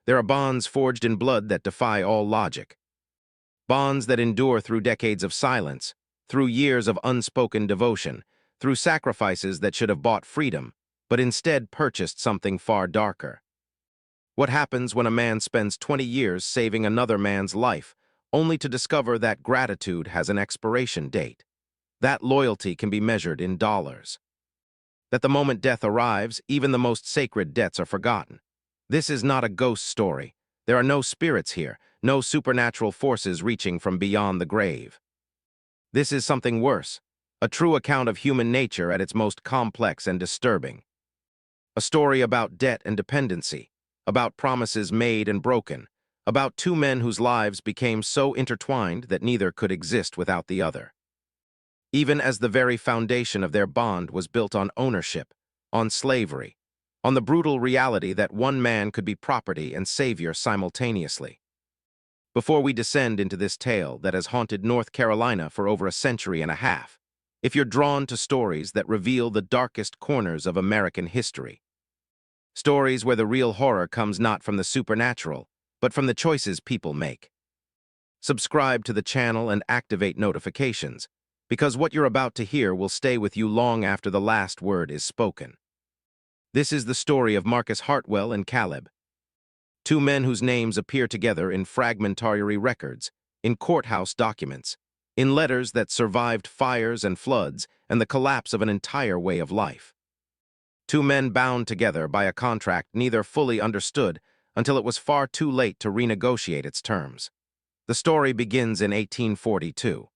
There are bonds forged in blood that defy all logic. Bonds that endure through decades of silence, through years of unspoken devotion, through sacrifices that should have bought freedom, but instead purchased something far darker. What happens when a man spends 20 years saving another man's life, only to discover that gratitude has an expiration date? That loyalty can be measured in dollars. That the moment death arrives, even the most sacred debts are forgotten. This is not a ghost story. There are no spirits here, no supernatural forces reaching from beyond the grave. This is something worse, a true account of human nature at its most complex and disturbing. A story about debt and dependency, about promises made and broken, about two men whose lives became so intertwined that neither could exist without the other. Even as the very foundation of their bond was built on ownership, on slavery, on the brutal reality that one man could be property and savior simultaneously. Before we descend into this tale that has haunted North Carolina for over a century and a half, if you're drawn to stories that reveal the darkest corners of American history, stories where the real horror comes not from the supernatural, but from the choices people make, subscribe to the channel and activate notifications, because what you're about to hear will stay with you long after the last word is spoken. This is the story of Marcus Hartwell and Caleb, two men whose names appear together in fragmentary records, in courthouse documents, in letters that survived fires and floods and the collapse of an entire way of life. Two men bound together by a contract neither fully understood until it was far too late to renegotiate its terms. The story begins in 1842.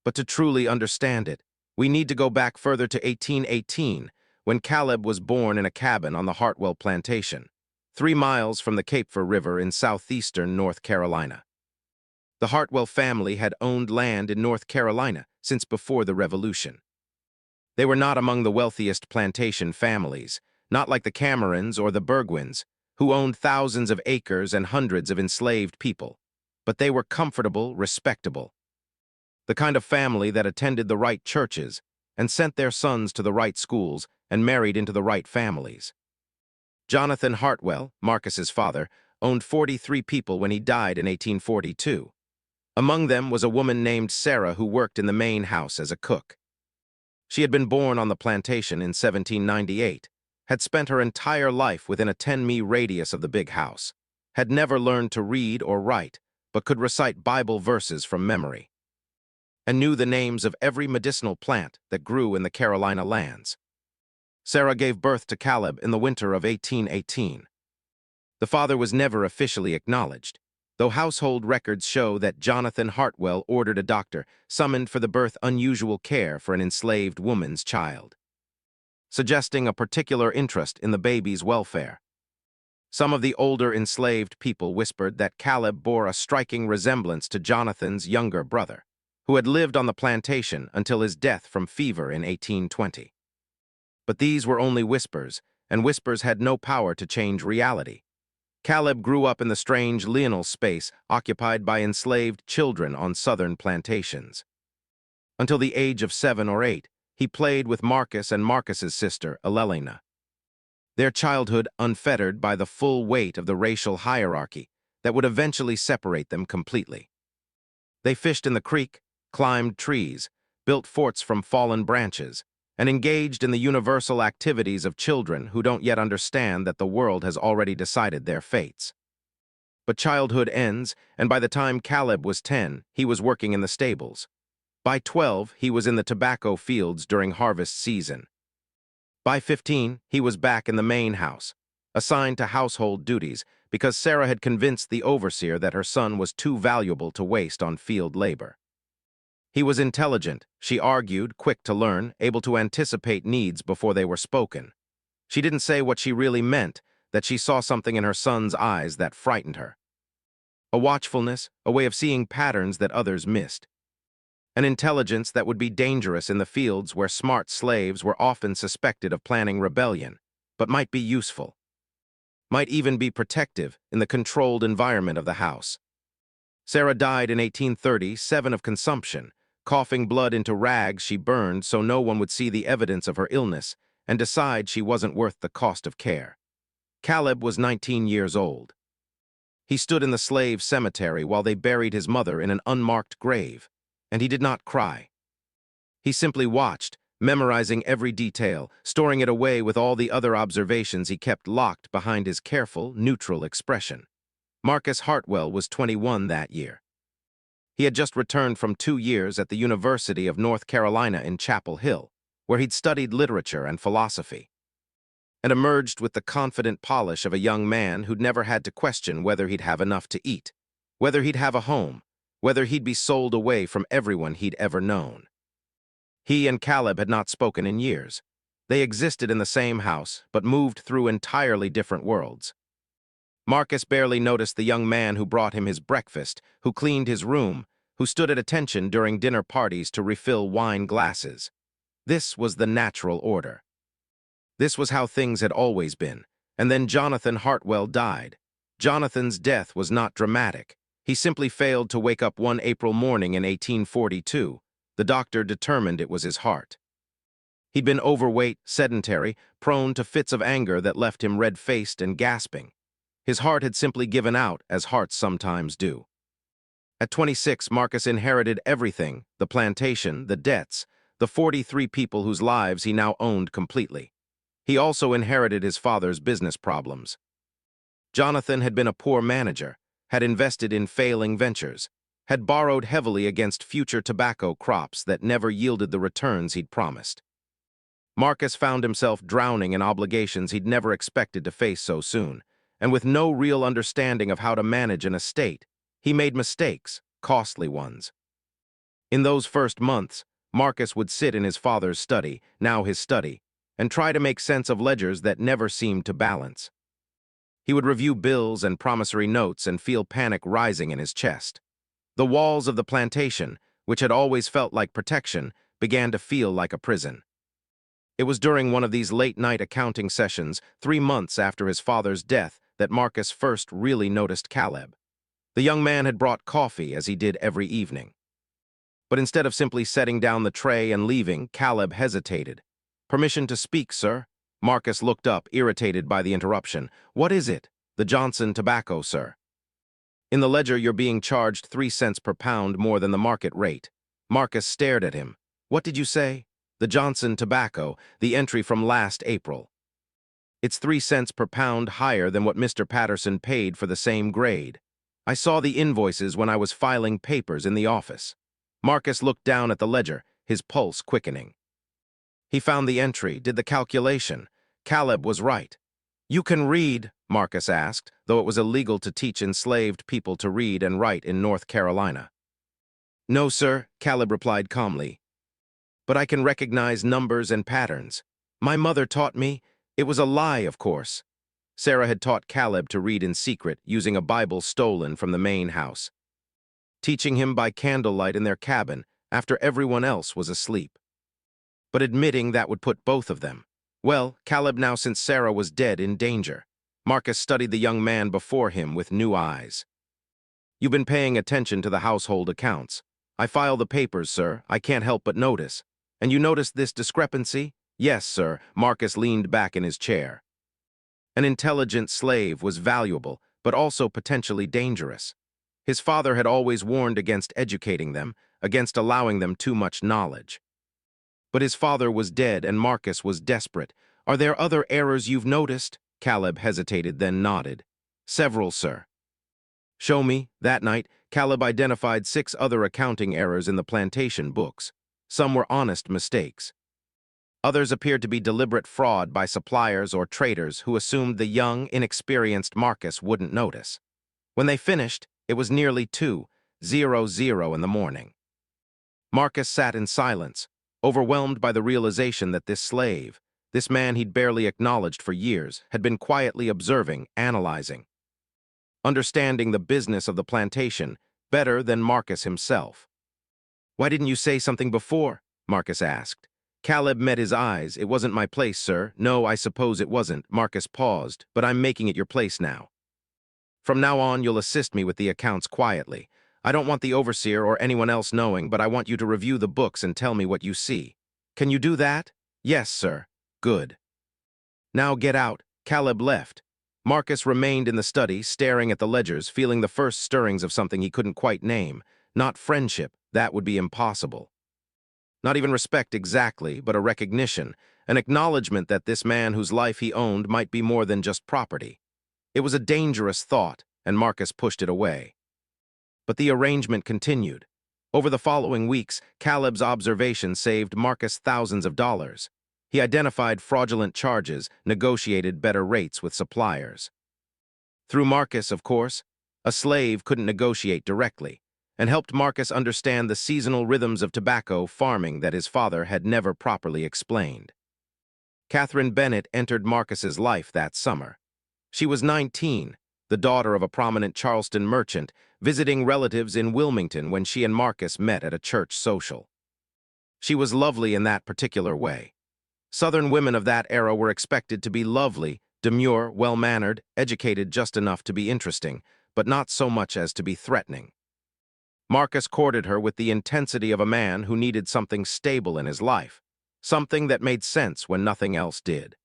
But to truly understand it, we need to go back further to 1818, when Caleb was born in a cabin on the Hartwell plantation, 3 miles from the Capefer River in southeastern North Carolina. The Hartwell family had owned land in North Carolina since before the Revolution. They were not among the wealthiest plantation families, not like the Camerons or the Burgwins, who owned thousands of acres and hundreds of enslaved people, but they were comfortable, respectable. The kind of family that attended the right churches and sent their sons to the right schools and married into the right families. Jonathan Hartwell, Marcus's father, owned 43 people when he died in 1842. Among them was a woman named Sarah who worked in the main house as a cook. She had been born on the plantation in 1798, had spent her entire life within a 10-mile radius of the big house, had never learned to read or write, but could recite Bible verses from memory, and knew the names of every medicinal plant that grew in the Carolina lands. Sarah gave birth to Caleb in the winter of 1818. The father was never officially acknowledged, though household records show that Jonathan Hartwell ordered a doctor summoned for the birth unusual care for an enslaved woman's child, suggesting a particular interest in the baby's welfare. Some of the older enslaved people whispered that Caleb bore a striking resemblance to Jonathan's younger brother, who had lived on the plantation until his death from fever in 1820. But these were only whispers, and whispers had no power to change reality. Caleb grew up in the strange liminal space occupied by enslaved children on southern plantations. Until the age of 7 or 8, he played with Marcus and Marcus's sister, Elelena. Their childhood unfettered by the full weight of the racial hierarchy that would eventually separate them completely. They fished in the creek, climbed trees, built forts from fallen branches, and engaged in the universal activities of children who don't yet understand that the world has already decided their fates. But childhood ends, and by the time Caleb was 10, he was working in the stables. By 12, he was in the tobacco fields during harvest season. By 15, he was back in the main house, assigned to household duties because Sarah had convinced the overseer that her son was too valuable to waste on field labor. He was intelligent, she argued, quick to learn, able to anticipate needs before they were spoken. She didn't say what she really meant, that she saw something in her son's eyes that frightened her. A watchfulness, a way of seeing patterns that others missed. An intelligence that would be dangerous in the fields where smart slaves were often suspected of planning rebellion, but might be useful. Might even be protective in the controlled environment of the house. Sarah died in 1837 of consumption, coughing blood into rags she burned so no one would see the evidence of her illness and decide she wasn't worth the cost of care. Caleb was 19 years old. He stood in the slave cemetery while they buried his mother in an unmarked grave, and he did not cry. He simply watched, memorizing every detail, storing it away with all the other observations he kept locked behind his careful, neutral expression. Marcus Hartwell was 21 that year. He had just returned from 2 years at the University of North Carolina in Chapel Hill, where he'd studied literature and philosophy, and emerged with the confident polish of a young man who'd never had to question whether he'd have enough to eat, whether he'd have a home, whether he'd be sold away from everyone he'd ever known. He and Caleb had not spoken in years. They existed in the same house, but moved through entirely different worlds. Marcus barely noticed the young man who brought him his breakfast, who cleaned his room, who stood at attention during dinner parties to refill wine glasses. This was the natural order. This was how things had always been. And then Jonathan Hartwell died. Jonathan's death was not dramatic. He simply failed to wake up one April morning in 1842. The doctor determined it was his heart. He'd been overweight, sedentary, prone to fits of anger that left him red-faced and gasping. His heart had simply given out, as hearts sometimes do. At 26, Marcus inherited everything: the plantation, the debts, the 43 people whose lives he now owned completely. He also inherited his father's business problems. Jonathan had been a poor manager, had invested in failing ventures, had borrowed heavily against future tobacco crops that never yielded the returns he'd promised. Marcus found himself drowning in obligations he'd never expected to face so soon, and with no real understanding of how to manage an estate, he made mistakes, costly ones. In those first months, Marcus would sit in his father's study, now his study, and try to make sense of ledgers that never seemed to balance. He would review bills and promissory notes and feel panic rising in his chest. The walls of the plantation, which had always felt like protection, began to feel like a prison. It was during one of these late-night accounting sessions, 3 months after his father's death, that Marcus first really noticed Caleb. The young man had brought coffee, as he did every evening. But instead of simply setting down the tray and leaving, Caleb hesitated. "Permission to speak, sir?" Marcus looked up, irritated by the interruption. "What is it?" "The Johnson tobacco, sir. In the ledger, you're being charged 3 cents per pound more than the market rate." Marcus stared at him. "What did you say?" "The Johnson tobacco, the entry from last April. It's 3 cents per pound higher than what Mr. Patterson paid for the same grade. I saw the invoices when I was filing papers in the office." Marcus looked down at the ledger, his pulse quickening. He found the entry, did the calculation. Caleb was right. "You can read?" Marcus asked, though it was illegal to teach enslaved people to read and write in North Carolina. "No, sir," Caleb replied calmly. "But I can recognize numbers and patterns. My mother taught me. It was a lie, of course." Sarah had taught Caleb to read in secret, using a Bible stolen from the main house, teaching him by candlelight in their cabin after everyone else was asleep. But admitting that would put both of them. Well, Caleb now, since Sarah was dead, in danger. Marcus studied the young man before him with new eyes. "You've been paying attention to the household accounts. I file the papers, sir. I can't help but notice. And you noticed this discrepancy?" "Yes, sir." Marcus leaned back in his chair. An intelligent slave was valuable, but also potentially dangerous. His father had always warned against educating them, against allowing them too much knowledge. But his father was dead and Marcus was desperate. "Are there other errors you've noticed?" Caleb hesitated, then nodded. "Several, sir." "Show me." That night, Caleb identified 6 other accounting errors in the plantation books. Some were honest mistakes. Others appeared to be deliberate fraud by suppliers or traders who assumed the young, inexperienced Marcus wouldn't notice. When they finished, it was nearly 2:00 in the morning. Marcus sat in silence, overwhelmed by the realization that this slave, this man he'd barely acknowledged for years, had been quietly observing, analyzing, understanding the business of the plantation better than Marcus himself. "Why didn't you say something before?" Marcus asked. Caleb met his eyes. "It wasn't my place, sir." "No, I suppose it wasn't." Marcus paused. "But I'm making it your place now. From now on, you'll assist me with the accounts quietly. I don't want the overseer or anyone else knowing, but I want you to review the books and tell me what you see. Can you do that?" "Yes, sir." "Good. Now get out." Caleb left. Marcus remained in the study, staring at the ledgers, feeling the first stirrings of something he couldn't quite name. Not friendship, that would be impossible. Not even respect exactly, but a recognition, an acknowledgement that this man whose life he owned might be more than just property. It was a dangerous thought, and Marcus pushed it away. But the arrangement continued. Over the following weeks, Caleb's observation saved Marcus thousands of dollars. He identified fraudulent charges, negotiated better rates with suppliers. Through Marcus, of course, a slave couldn't negotiate directly, and helped Marcus understand the seasonal rhythms of tobacco farming that his father had never properly explained. Catherine Bennett entered Marcus's life that summer. She was 19, the daughter of a prominent Charleston merchant, visiting relatives in Wilmington when she and Marcus met at a church social. She was lovely in that particular way. Southern women of that era were expected to be lovely, demure, well-mannered, educated just enough to be interesting, but not so much as to be threatening. Marcus courted her with the intensity of a man who needed something stable in his life, something that made sense when nothing else did.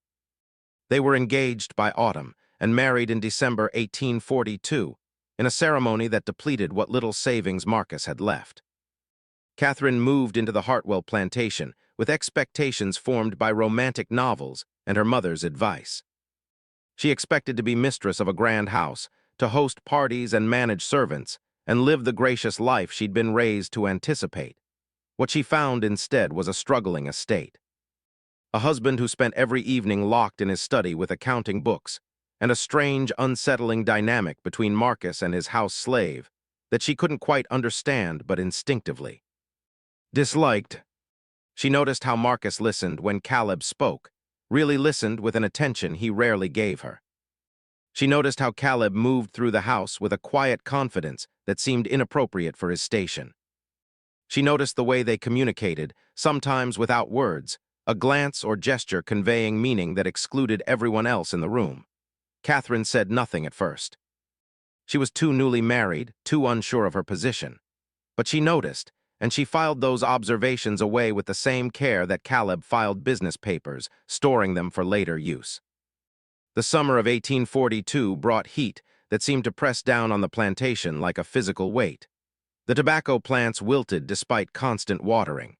They were engaged by autumn and married in December 1842, in a ceremony that depleted what little savings Marcus had left. Catherine moved into the Hartwell plantation with expectations formed by romantic novels and her mother's advice. She expected to be mistress of a grand house, to host parties and manage servants, and live the gracious life she'd been raised to anticipate. What she found instead was a struggling estate. A husband who spent every evening locked in his study with accounting books, and a strange, unsettling dynamic between Marcus and his house slave that she couldn't quite understand but instinctively disliked. She noticed how Marcus listened when Caleb spoke, really listened with an attention he rarely gave her. She noticed how Caleb moved through the house with a quiet confidence that seemed inappropriate for his station. She noticed the way they communicated, sometimes without words, a glance or gesture conveying meaning that excluded everyone else in the room. Catherine said nothing at first. She was too newly married, too unsure of her position. But she noticed, and she filed those observations away with the same care that Caleb filed business papers, storing them for later use. The summer of 1842 brought heat that seemed to press down on the plantation like a physical weight. The tobacco plants wilted despite constant watering.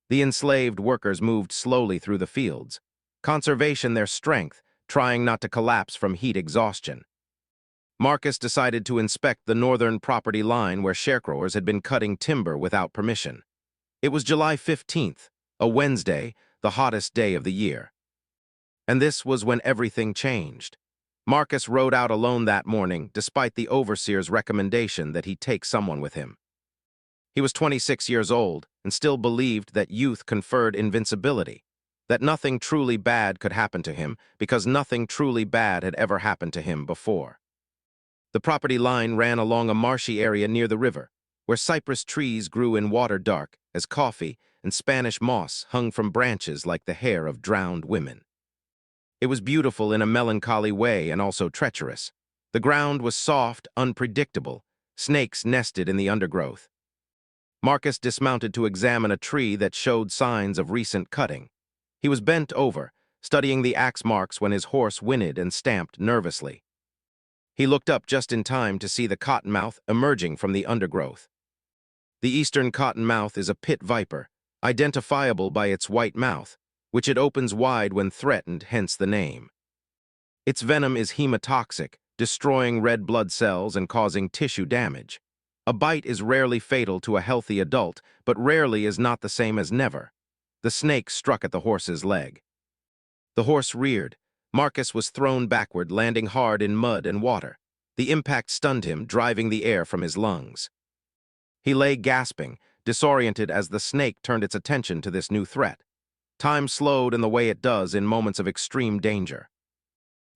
The enslaved workers moved slowly through the fields, conservation their strength, trying not to collapse from heat exhaustion. Marcus decided to inspect the northern property line where sharecroppers had been cutting timber without permission. It was July 15th, a Wednesday, the hottest day of the year. And this was when everything changed. Marcus rode out alone that morning, despite the overseer's recommendation that he take someone with him. He was 26 years old and still believed that youth conferred invincibility, that nothing truly bad could happen to him because nothing truly bad had ever happened to him before. The property line ran along a marshy area near the river, where cypress trees grew in water dark as coffee and Spanish moss hung from branches like the hair of drowned women. It was beautiful in a melancholy way and also treacherous. The ground was soft, unpredictable. Snakes nested in the undergrowth. Marcus dismounted to examine a tree that showed signs of recent cutting. He was bent over, studying the axe marks when his horse whinnied and stamped nervously. He looked up just in time to see the cottonmouth emerging from the undergrowth. The eastern cottonmouth is a pit viper, identifiable by its white mouth, which it opens wide when threatened, hence the name. Its venom is hemotoxic, destroying red blood cells and causing tissue damage. A bite is rarely fatal to a healthy adult, but rarely is not the same as never. The snake struck at the horse's leg. The horse reared. Marcus was thrown backward, landing hard in mud and water. The impact stunned him, driving the air from his lungs. He lay gasping, disoriented as the snake turned its attention to this new threat. Time slowed in the way it does in moments of extreme danger.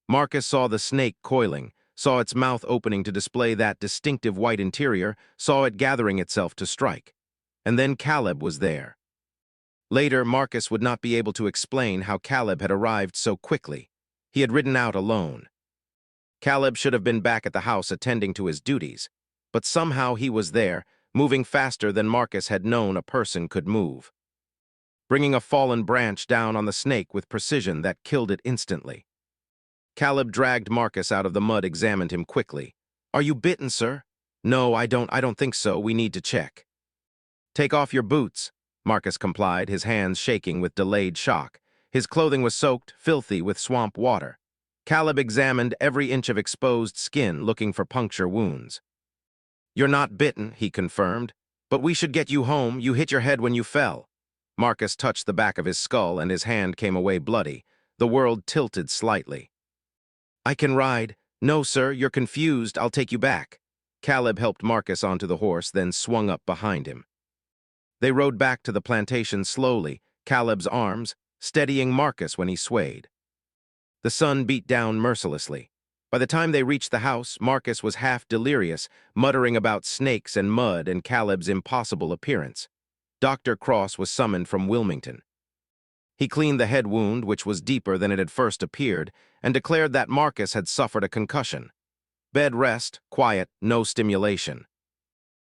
Marcus saw the snake coiling, saw its mouth opening to display that distinctive white interior, saw it gathering itself to strike. And then Caleb was there. Later, Marcus would not be able to explain how Caleb had arrived so quickly. He had ridden out alone. Caleb should have been back at the house attending to his duties, but somehow he was there, moving faster than Marcus had known a person could move, bringing a fallen branch down on the snake with precision that killed it instantly. Caleb dragged Marcus out of the mud, examined him quickly. "Are you bitten, sir?" "No, I don't think so. We need to check." "Take off your boots," Marcus complied, his hands shaking with delayed shock. His clothing was soaked, filthy with swamp water. Caleb examined every inch of exposed skin, looking for puncture wounds. "You're not bitten," he confirmed, "but we should get you home. You hit your head when you fell." Marcus touched the back of his skull, and his hand came away bloody. The world tilted slightly. "I can ride." "No, sir, you're confused. I'll take you back." Caleb helped Marcus onto the horse, then swung up behind him. They rode back to the plantation slowly, Caleb's arms steadying Marcus when he swayed. The sun beat down mercilessly. By the time they reached the house, Marcus was half delirious, muttering about snakes and mud and Caleb's impossible appearance. Dr. Cross was summoned from Wilmington. He cleaned the head wound, which was deeper than it had first appeared, and declared that Marcus had suffered a concussion. Bed rest, quiet, no stimulation.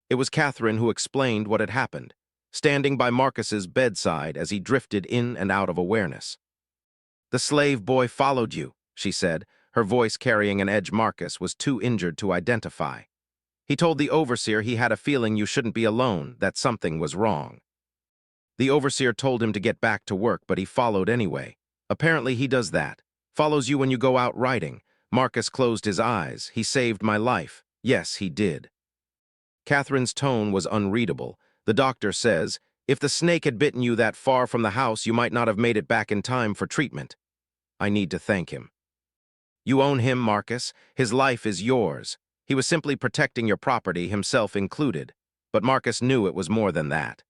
It was Catherine who explained what had happened, standing by Marcus's bedside as he drifted in and out of awareness. "The slave boy followed you," she said, her voice carrying an edge Marcus was too injured to identify. "He told the overseer he had a feeling you shouldn't be alone, that something was wrong. The overseer told him to get back to work, but he followed anyway. Apparently he does that. Follows you when you go out riding." Marcus closed his eyes. "He saved my life." "Yes, he did." Catherine's tone was unreadable. "The doctor says, if the snake had bitten you that far from the house, you might not have made it back in time for treatment. I need to thank him." "You own him, Marcus. His life is yours. He was simply protecting your property, himself included." But Marcus knew it was more than that.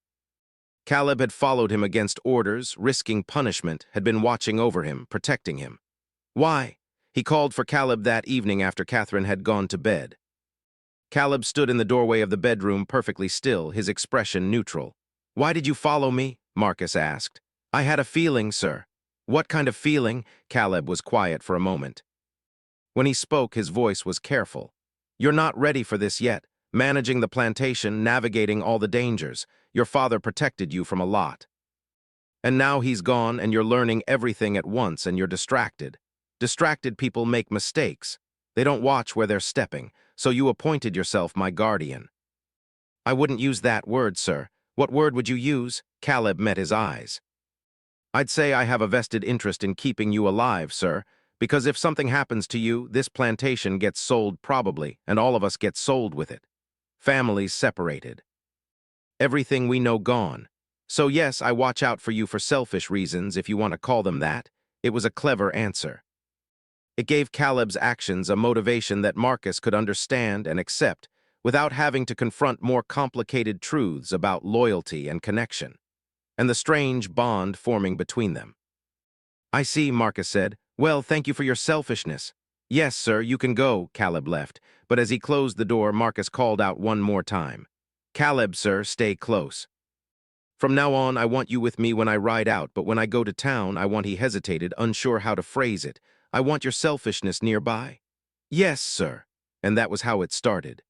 Caleb had followed him against orders, risking punishment, had been watching over him, protecting him. "Why?" He called for Caleb that evening after Catherine had gone to bed. Caleb stood in the doorway of the bedroom, perfectly still, his expression neutral. "Why did you follow me?" Marcus asked. "I had a feeling, sir." "What kind of feeling?" Caleb was quiet for a moment. When he spoke, his voice was careful. "You're not ready for this yet. Managing the plantation, navigating all the dangers. Your father protected you from a lot. And now he's gone, and you're learning everything at once, and you're distracted. Distracted people make mistakes. They don't watch where they're stepping, so you appointed yourself my guardian." "I wouldn't use that word, sir." "What word would you use?" Caleb met his eyes. "I'd say I have a vested interest in keeping you alive, sir, because if something happens to you, this plantation gets sold probably, and all of us get sold with it. Families separated. Everything we know gone. So yes, I watch out for you for selfish reasons, if you want to call them that." It was a clever answer. It gave Caleb's actions a motivation that Marcus could understand and accept without having to confront more complicated truths about loyalty and connection, and the strange bond forming between them. "I see," Marcus said. "Well, thank you for your selfishness." "Yes, sir, you can go." Caleb left, but as he closed the door, Marcus called out one more time. "Caleb, sir, stay close. From now on, I want you with me when I ride out, but when I go to town, I want." He hesitated, unsure how to phrase it. "I want your selfishness nearby." "Yes, sir." And that was how it started.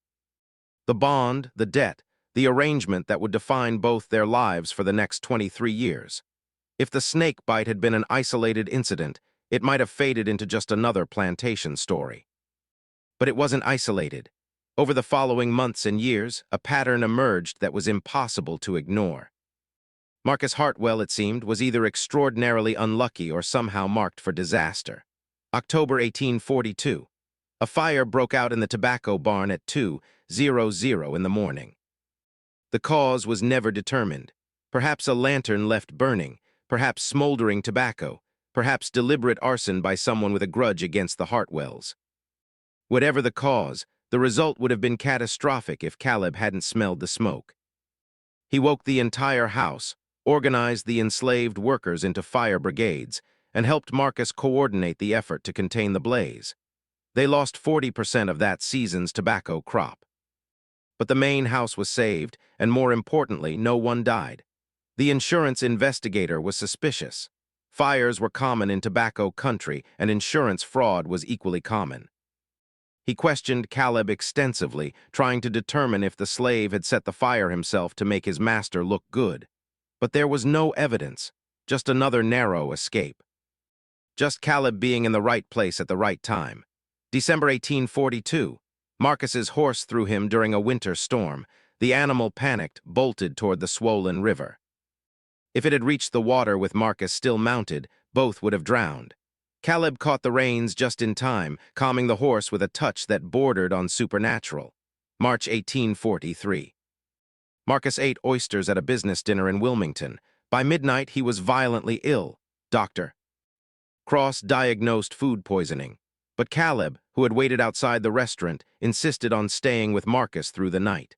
The bond, the debt, the arrangement that would define both their lives for the next 23 years. If the snake bite had been an isolated incident, it might have faded into just another plantation story. But it wasn't isolated. Over the following months and years, a pattern emerged that was impossible to ignore. Marcus Hartwell, it seemed, was either extraordinarily unlucky or somehow marked for disaster. October 1842. A fire broke out in the tobacco barn at 2:00 in the morning. The cause was never determined. Perhaps a lantern left burning, perhaps smoldering tobacco, perhaps deliberate arson by someone with a grudge against the Hartwells. Whatever the cause, the result would have been catastrophic if Caleb hadn't smelled the smoke. He woke the entire house, organized the enslaved workers into fire brigades, and helped Marcus coordinate the effort to contain the blaze. They lost 40% of that season's tobacco crop. But the main house was saved, and more importantly, no one died. The insurance investigator was suspicious. Fires were common in tobacco country, and insurance fraud was equally common. He questioned Caleb extensively, trying to determine if the slave had set the fire himself to make his master look good. But there was no evidence, just another narrow escape. Just Caleb being in the right place at the right time. December 1842. Marcus's horse threw him during a winter storm. The animal panicked, bolted toward the swollen river. If it had reached the water with Marcus still mounted, both would have drowned. Caleb caught the reins just in time, calming the horse with a touch that bordered on supernatural. March 1843. Marcus ate oysters at a business dinner in Wilmington. By midnight, he was violently ill. Dr. Cross diagnosed food poisoning. But Caleb, who had waited outside the restaurant, insisted on staying with Marcus through the night.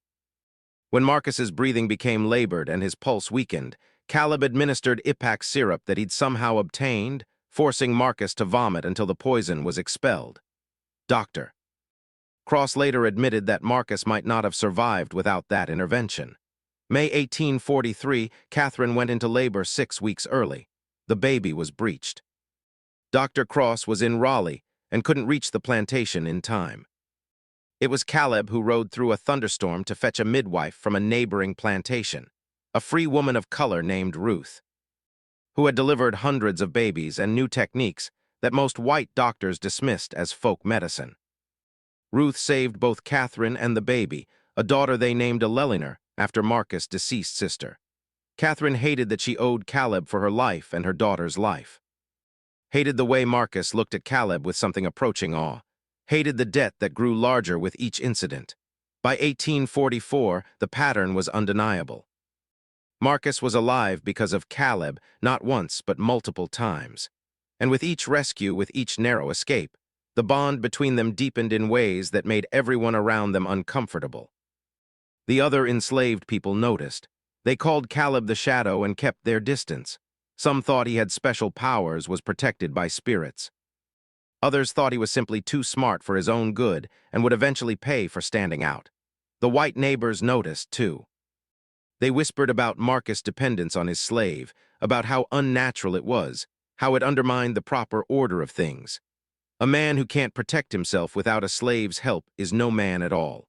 When Marcus's breathing became labored and his pulse weakened, Caleb administered Ipax syrup that he'd somehow obtained, forcing Marcus to vomit until the poison was expelled. Dr. Cross later admitted that Marcus might not have survived without that intervention. May 1843, Catherine went into labor 6 weeks early. The baby was breached. Dr. Cross was in Raleigh and couldn't reach the plantation in time. It was Caleb who rode through a thunderstorm to fetch a midwife from a neighboring plantation, a free woman of color named Ruth, who had delivered hundreds of babies and knew techniques that most white doctors dismissed as folk medicine. Ruth saved both Catherine and the baby, a daughter they named Eleanor after Marcus' deceased sister. Catherine hated that she owed Caleb for her life and her daughter's life. Hated the way Marcus looked at Caleb with something approaching awe. Hated the debt that grew larger with each incident. By 1844, the pattern was undeniable. Marcus was alive because of Caleb, not once but multiple times. And with each rescue, with each narrow escape, the bond between them deepened in ways that made everyone around them uncomfortable. The other enslaved people noticed. They called Caleb the Shadow and kept their distance. Some thought he had special powers, was protected by spirits. Others thought he was simply too smart for his own good and would eventually pay for standing out. The white neighbors noticed, too. They whispered about Marcus' dependence on his slave, about how unnatural it was, how it undermined the proper order of things. A man who can't protect himself without a slave's help is no man at all.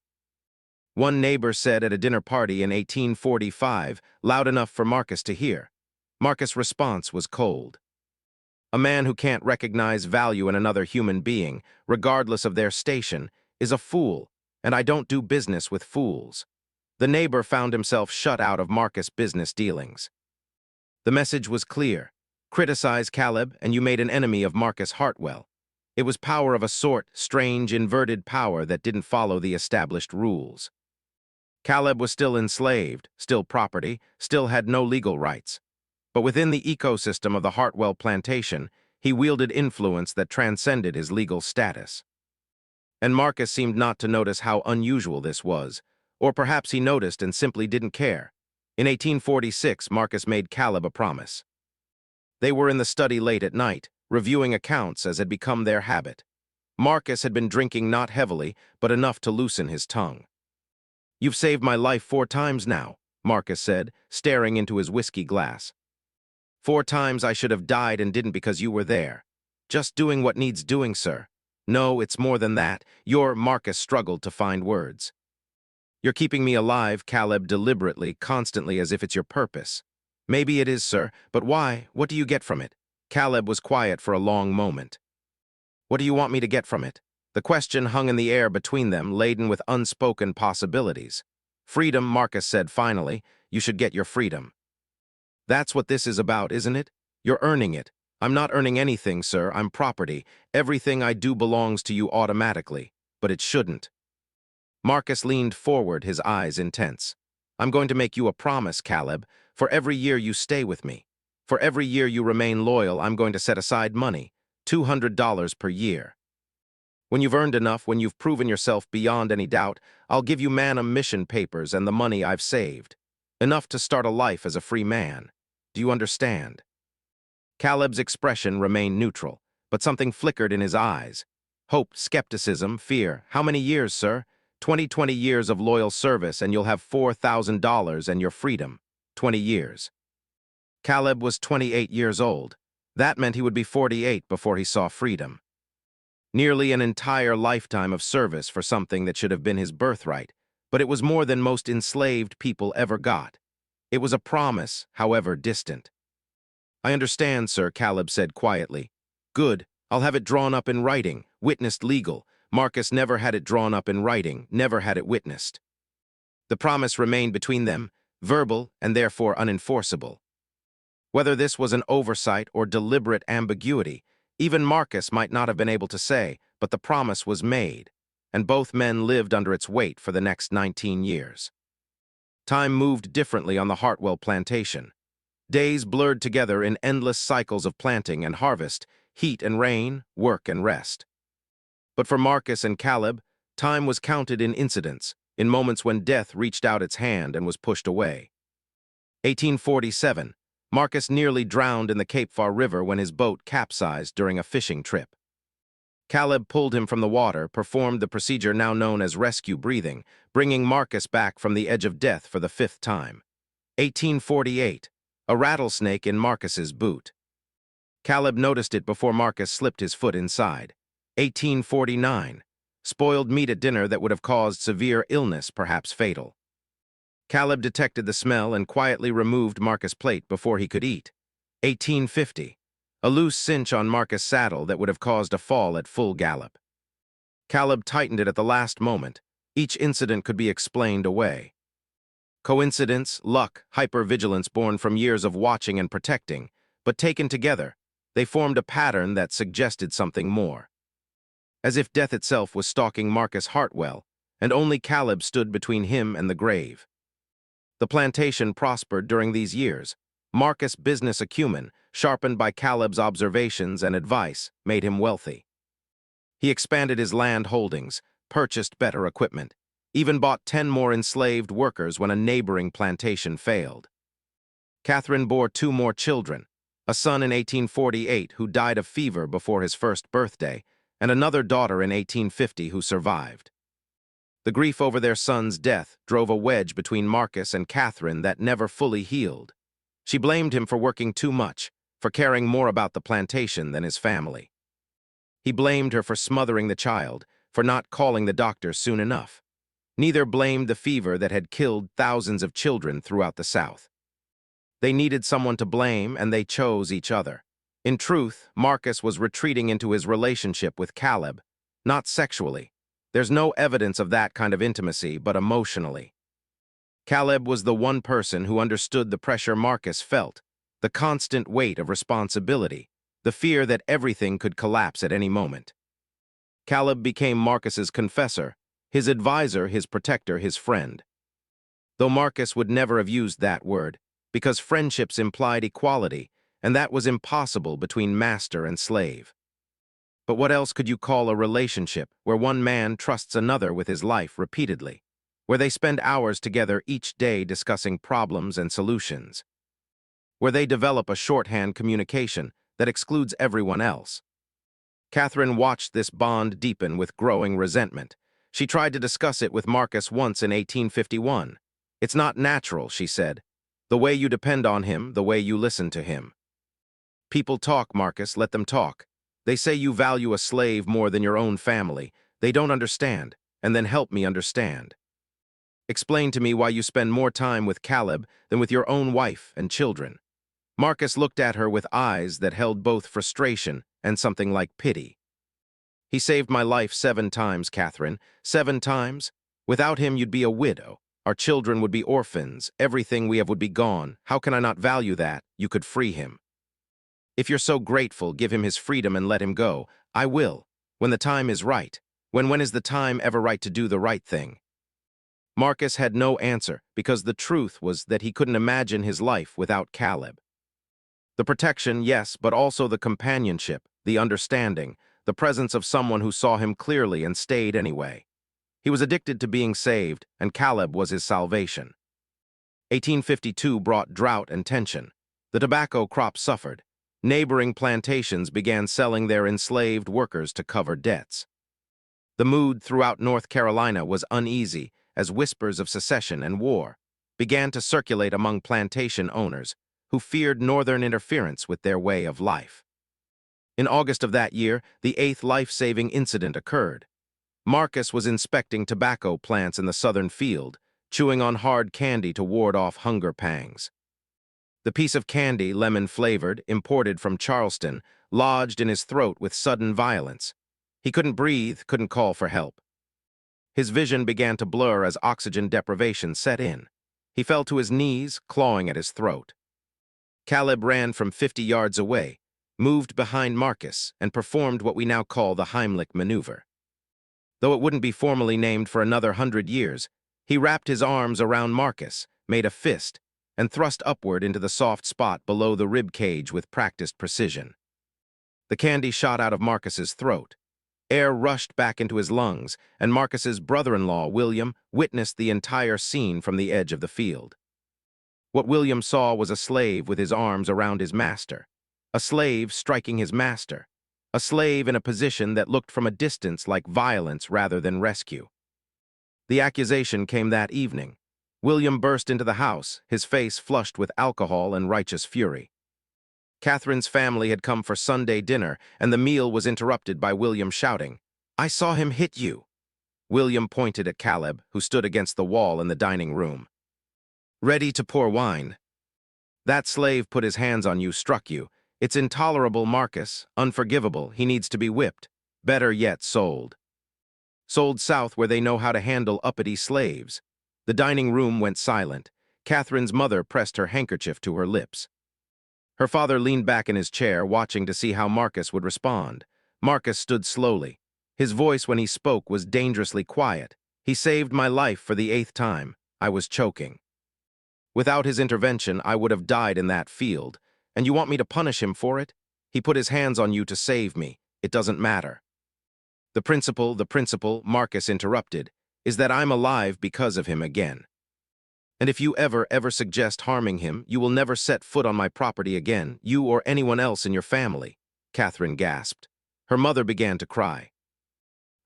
One neighbor said at a dinner party in 1845, loud enough for Marcus to hear. Marcus' response was cold. A man who can't recognize value in another human being, regardless of their station, is a fool, and I don't do business with fools. The neighbor found himself shut out of Marcus' business dealings. The message was clear. Criticize Caleb, and you made an enemy of Marcus Hartwell. It was power of a sort, strange, inverted power that didn't follow the established rules. Caleb was still enslaved, still property, still had no legal rights. But within the ecosystem of the Hartwell plantation, he wielded influence that transcended his legal status. And Marcus seemed not to notice how unusual this was, or perhaps he noticed and simply didn't care. In 1846, Marcus made Caleb a promise. They were in the study late at night, reviewing accounts as had become their habit. Marcus had been drinking not heavily, but enough to loosen his tongue. "You've saved my life 4 times now," Marcus said, staring into his whiskey glass. 4 times I should have died and didn't because you were there. Just doing what needs doing, sir. No, it's more than that. Marcus struggled to find words. "You're keeping me alive," Caleb deliberately, constantly, as if it's your purpose. "Maybe it is, sir, but why? What do you get from it?" Caleb was quiet for a long moment. "What do you want me to get from it?" The question hung in the air between them, laden with unspoken possibilities. "Freedom," Marcus said finally. "You should get your freedom." "That's what this is about, isn't it? You're earning it. I'm not earning anything, sir. I'm property. Everything I do belongs to you automatically. But it shouldn't." Marcus leaned forward, his eyes intense. "I'm going to make you a promise, Caleb. For every year you stay with me, for every year you remain loyal, I'm going to set aside money, $200 per year. When you've earned enough, when you've proven yourself beyond any doubt, I'll give you man mission papers and the money I've saved. Enough to start a life as a free man. Do you understand?" Caleb's expression remained neutral, but something flickered in his eyes. Hope, skepticism, fear. "How many years, sir?" 20 years of loyal service and you'll have $4,000 and your freedom. 20 years. Caleb was 28 years old. That meant he would be 48 before he saw freedom. Nearly an entire lifetime of service for something that should have been his birthright, but it was more than most enslaved people ever got. It was a promise, however distant. "I understand, sir," Caleb said quietly. Good. I'll have it drawn up in writing, witnessed legal. Marcus never had it drawn up in writing, never had it witnessed. The promise remained between them, verbal and therefore unenforceable. Whether this was an oversight or deliberate ambiguity, even Marcus might not have been able to say, but the promise was made, and both men lived under its weight for the next 19 years. Time moved differently on the Hartwell plantation. Days blurred together in endless cycles of planting and harvest, heat and rain, work and rest. But for Marcus and Caleb, time was counted in incidents, in moments when death reached out its hand and was pushed away. 1847, Marcus nearly drowned in the Cape Far River when his boat capsized during a fishing trip. Caleb pulled him from the water, performed the procedure now known as rescue breathing, bringing Marcus back from the edge of death for the 5th time. 1848, a rattlesnake in Marcus's boot. Caleb noticed it before Marcus slipped his foot inside. 1849, spoiled meat at dinner that would have caused severe illness, perhaps fatal. Caleb detected the smell and quietly removed Marcus' plate before he could eat. 1850, a loose cinch on Marcus' saddle that would have caused a fall at full gallop. Caleb tightened it at the last moment. Each incident could be explained away. Coincidence, luck, hypervigilance born from years of watching and protecting, but taken together, they formed a pattern that suggested something more. As if death itself was stalking Marcus Hartwell, and only Caleb stood between him and the grave. The plantation prospered during these years. Marcus' business acumen, sharpened by Caleb's observations and advice, made him wealthy. He expanded his land holdings, purchased better equipment, even bought 10 more enslaved workers when a neighboring plantation failed. Catherine bore 2 more children, a son in 1848 who died of fever before his 1st birthday, and another daughter in 1850 who survived. The grief over their son's death drove a wedge between Marcus and Catherine that never fully healed. She blamed him for working too much, for caring more about the plantation than his family. He blamed her for smothering the child, for not calling the doctor soon enough. Neither blamed the fever that had killed thousands of children throughout the South. They needed someone to blame, and they chose each other. In truth, Marcus was retreating into his relationship with Caleb, not sexually. There's no evidence of that kind of intimacy, but emotionally. Caleb was the one person who understood the pressure Marcus felt, the constant weight of responsibility, the fear that everything could collapse at any moment. Caleb became Marcus's confessor, his advisor, his protector, his friend. Though Marcus would never have used that word, because friendships implied equality, and that was impossible between master and slave. But what else could you call a relationship where one man trusts another with his life repeatedly, where they spend hours together each day discussing problems and solutions, where they develop a shorthand communication that excludes everyone else? Catherine watched this bond deepen with growing resentment. She tried to discuss it with Marcus once in 1851. "It's not natural," she said. "The way you depend on him, the way you listen to him." "People talk, Marcus, let them talk. They say you value a slave more than your own family. They don't understand, and then help me understand. Explain to me why you spend more time with Caleb than with your own wife and children." Marcus looked at her with eyes that held both frustration and something like pity. "He saved my life 7 times, Catherine. 7 times? Without him, you'd be a widow. Our children would be orphans. Everything we have would be gone. How can I not value that? You could free him. If you're so grateful, give him his freedom and let him go. I will, when the time is right. When is the time ever right to do the right thing?" Marcus had no answer, because the truth was that he couldn't imagine his life without Caleb. The protection, yes, but also the companionship, the understanding, the presence of someone who saw him clearly and stayed anyway. He was addicted to being saved, and Caleb was his salvation. 1852 brought drought and tension. The tobacco crop suffered. Neighboring plantations began selling their enslaved workers to cover debts. The mood throughout North Carolina was uneasy as whispers of secession and war began to circulate among plantation owners who feared Northern interference with their way of life. In August of that year, the 8th life-saving incident occurred. Marcus was inspecting tobacco plants in the southern field, chewing on hard candy to ward off hunger pangs. The piece of candy, lemon-flavored, imported from Charleston, lodged in his throat with sudden violence. He couldn't breathe, couldn't call for help. His vision began to blur as oxygen deprivation set in. He fell to his knees, clawing at his throat. Caleb ran from 50 yards away, moved behind Marcus, and performed what we now call the Heimlich maneuver. Though it wouldn't be formally named for another 100 years, he wrapped his arms around Marcus, made a fist, and thrust upward into the soft spot below the rib cage with practiced precision. The candy shot out of Marcus's throat. Air rushed back into his lungs, and Marcus's brother-in-law, William, witnessed the entire scene from the edge of the field. What William saw was a slave with his arms around his master, a slave striking his master, a slave in a position that looked from a distance like violence rather than rescue. The accusation came that evening. William burst into the house, his face flushed with alcohol and righteous fury. Catherine's family had come for Sunday dinner, and the meal was interrupted by William shouting, "I saw him hit you." William pointed at Caleb, who stood against the wall in the dining room, ready to pour wine. "That slave put his hands on you, struck you. It's intolerable, Marcus, unforgivable. He needs to be whipped. Better yet, sold. Sold south where they know how to handle uppity slaves." The dining room went silent. Catherine's mother pressed her handkerchief to her lips. Her father leaned back in his chair, watching to see how Marcus would respond. Marcus stood slowly. His voice when he spoke was dangerously quiet. "He saved my life for the 8th time. I was choking. Without his intervention, I would have died in that field. And you want me to punish him for it? He put his hands on you to save me. It doesn't matter." The principle, Marcus interrupted, "is that I'm alive because of him again. And if you ever suggest harming him, you will never set foot on my property again, you or anyone else in your family." Catherine gasped. Her mother began to cry.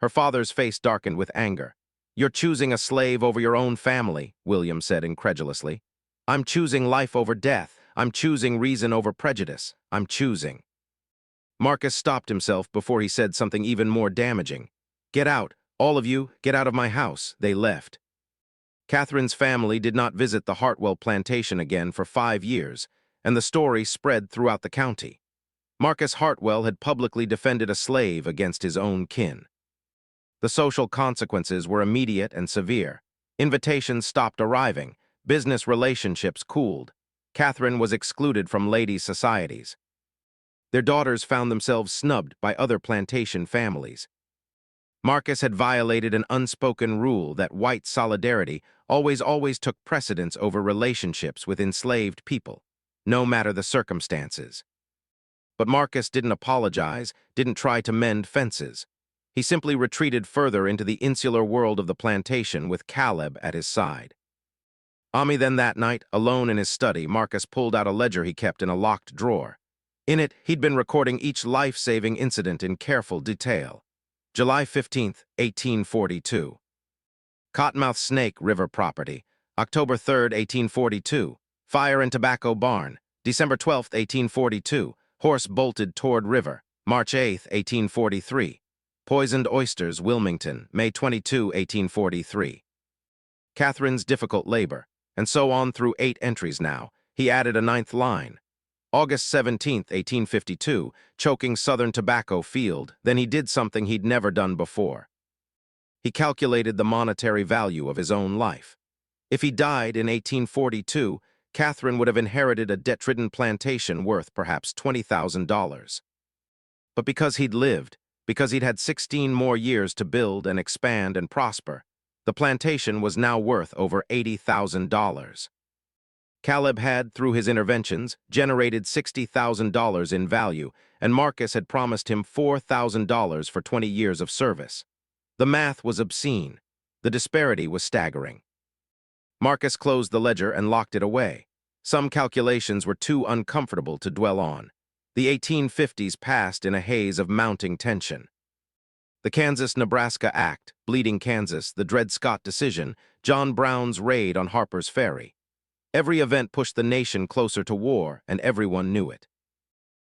Her father's face darkened with anger. "You're choosing a slave over your own family," William said incredulously. "I'm choosing life over death. I'm choosing reason over prejudice. I'm choosing." Marcus stopped himself before he said something even more damaging. "Get out. All of you, get out of my house." They left. Catherine's family did not visit the Hartwell plantation again for 5 years, and the story spread throughout the county. Marcus Hartwell had publicly defended a slave against his own kin. The social consequences were immediate and severe. Invitations stopped arriving. Business relationships cooled. Catherine was excluded from ladies' societies. Their daughters found themselves snubbed by other plantation families. Marcus had violated an unspoken rule that white solidarity always took precedence over relationships with enslaved people, no matter the circumstances. But Marcus didn't apologize, didn't try to mend fences. He simply retreated further into the insular world of the plantation with Caleb at his side. Then that night, alone in his study, Marcus pulled out a ledger he kept in a locked drawer. In it, he'd been recording each life-saving incident in careful detail. July 15, 1842. Cottonmouth Snake River property. October 3, 1842. Fire and tobacco barn. December 12, 1842. Horse bolted toward river. March 8, 1843. Poisoned oysters, Wilmington. May 22, 1843. Catherine's difficult labor. And so on through 8 entries now. He added a 9th line. August 17, 1852, choking Southern tobacco field. Then he did something he'd never done before. He calculated the monetary value of his own life. If he died in 1842, Catherine would have inherited a debt-ridden plantation worth perhaps $20,000. But because he'd lived, because he'd had 16 more years to build and expand and prosper, the plantation was now worth over $80,000. Caleb had, through his interventions, generated $60,000 in value, and Marcus had promised him $4,000 for 20 years of service. The math was obscene. The disparity was staggering. Marcus closed the ledger and locked it away. Some calculations were too uncomfortable to dwell on. The 1850s passed in a haze of mounting tension. The Kansas-Nebraska Act, Bleeding Kansas, the Dred Scott decision, John Brown's raid on Harper's Ferry. Every event pushed the nation closer to war, and everyone knew it.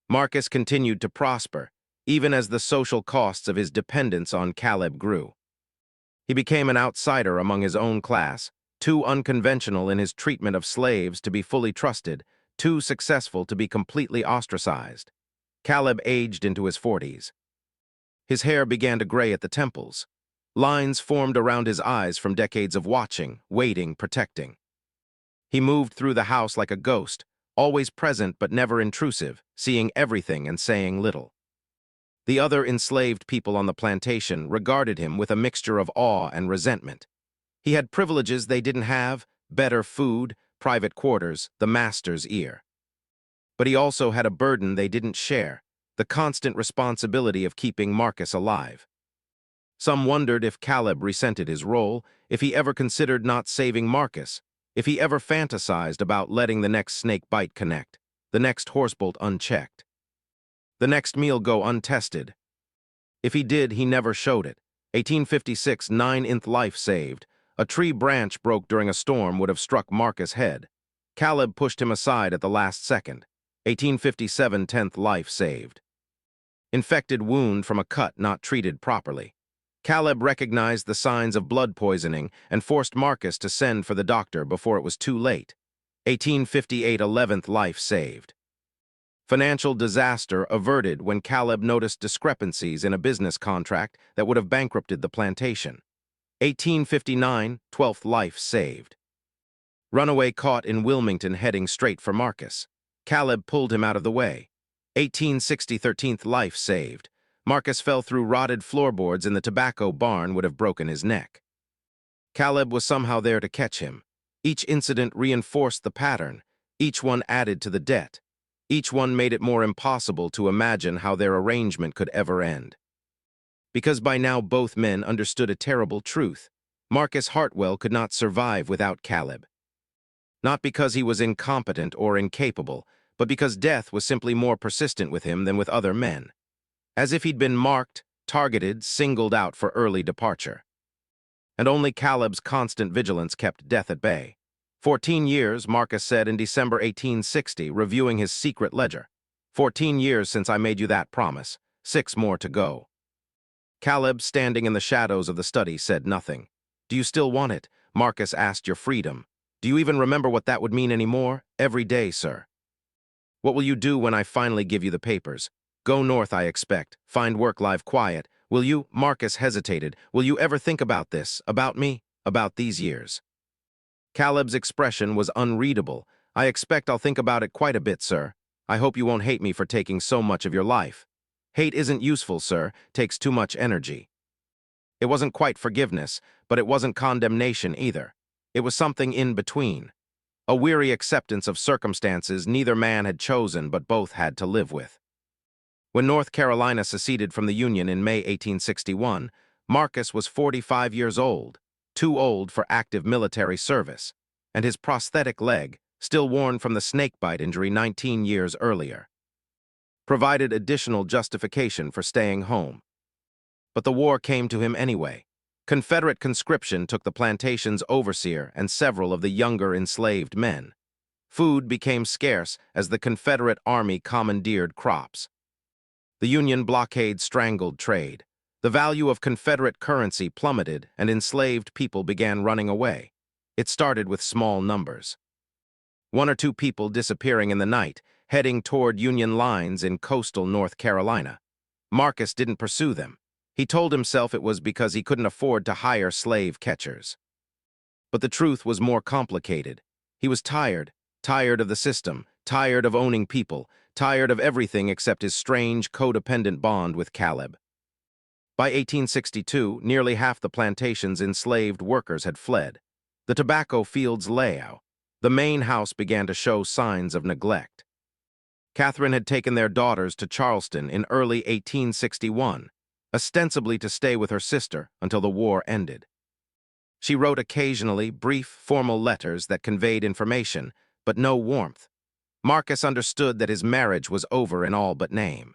Marcus continued to prosper, even as the social costs of his dependence on Caleb grew. He became an outsider among his own class, too unconventional in his treatment of slaves to be fully trusted, too successful to be completely ostracized. Caleb aged into his 40s. His hair began to gray at the temples. Lines formed around his eyes from decades of watching, waiting, protecting. He moved through the house like a ghost, always present but never intrusive, seeing everything and saying little. The other enslaved people on the plantation regarded him with a mixture of awe and resentment. He had privileges they didn't have, better food, private quarters, the master's ear. But he also had a burden they didn't share, the constant responsibility of keeping Marcus alive. Some wondered if Caleb resented his role, if he ever considered not saving Marcus, if he ever fantasized about letting the next snake bite connect, the next horsebolt unchecked, the next meal go untested. If he did, he never showed it. 1856, 9th life saved. A tree branch broke during a storm would have struck Marcus' head. Caleb pushed him aside at the last second. 1857, 10th life saved. Infected wound from a cut not treated properly. Caleb recognized the signs of blood poisoning and forced Marcus to send for the doctor before it was too late. 1858, 11th life saved. Financial disaster averted when Caleb noticed discrepancies in a business contract that would have bankrupted the plantation. 1859, 12th life saved. Runaway caught in Wilmington heading straight for Marcus. Caleb pulled him out of the way. 1860, 13th life saved. Marcus fell through rotted floorboards in the tobacco barn would have broken his neck. Caleb was somehow there to catch him. Each incident reinforced the pattern. Each one added to the debt. Each one made it more impossible to imagine how their arrangement could ever end. Because by now both men understood a terrible truth. Marcus Hartwell could not survive without Caleb. Not because he was incompetent or incapable, but because death was simply more persistent with him than with other men. As if he'd been marked, targeted, singled out for early departure. And only Caleb's constant vigilance kept death at bay. 14 years, Marcus said in December 1860, reviewing his secret ledger. 14 years since I made you that promise. 6 more to go. Caleb, standing in the shadows of the study, said nothing. Do you still want it? Marcus asked. Your freedom. Do you even remember what that would mean anymore? Every day, sir. What will you do when I finally give you the papers? Go north, I expect. Find work life quiet. Will you? Marcus hesitated. Will you ever think about this? About me? About these years? Caleb's expression was unreadable. I expect I'll think about it quite a bit, sir. I hope you won't hate me for taking so much of your life. Hate isn't useful, sir. Takes too much energy. It wasn't quite forgiveness, but it wasn't condemnation either. It was something in between. A weary acceptance of circumstances neither man had chosen but both had to live with. When North Carolina seceded from the Union in May 1861, Marcus was 45 years old, too old for active military service, and his prosthetic leg, still worn from the snakebite injury 19 years earlier, provided additional justification for staying home. But the war came to him anyway. Confederate conscription took the plantation's overseer and several of the younger enslaved men. Food became scarce as the Confederate Army commandeered crops. The Union blockade strangled trade. The value of Confederate currency plummeted and enslaved people began running away. It started with small numbers. 1 or 2 people disappearing in the night, heading toward Union lines in coastal North Carolina. Marcus didn't pursue them. He told himself it was because he couldn't afford to hire slave catchers. But the truth was more complicated. He was tired of the system, tired of owning people, tired of everything except his strange, codependent bond with Caleb. By 1862, nearly half the plantation's enslaved workers had fled. The tobacco fields lay out. The main house began to show signs of neglect. Catherine had taken their daughters to Charleston in early 1861, ostensibly to stay with her sister until the war ended. She wrote occasionally brief, formal letters that conveyed information, but no warmth. Marcus understood that his marriage was over in all but name.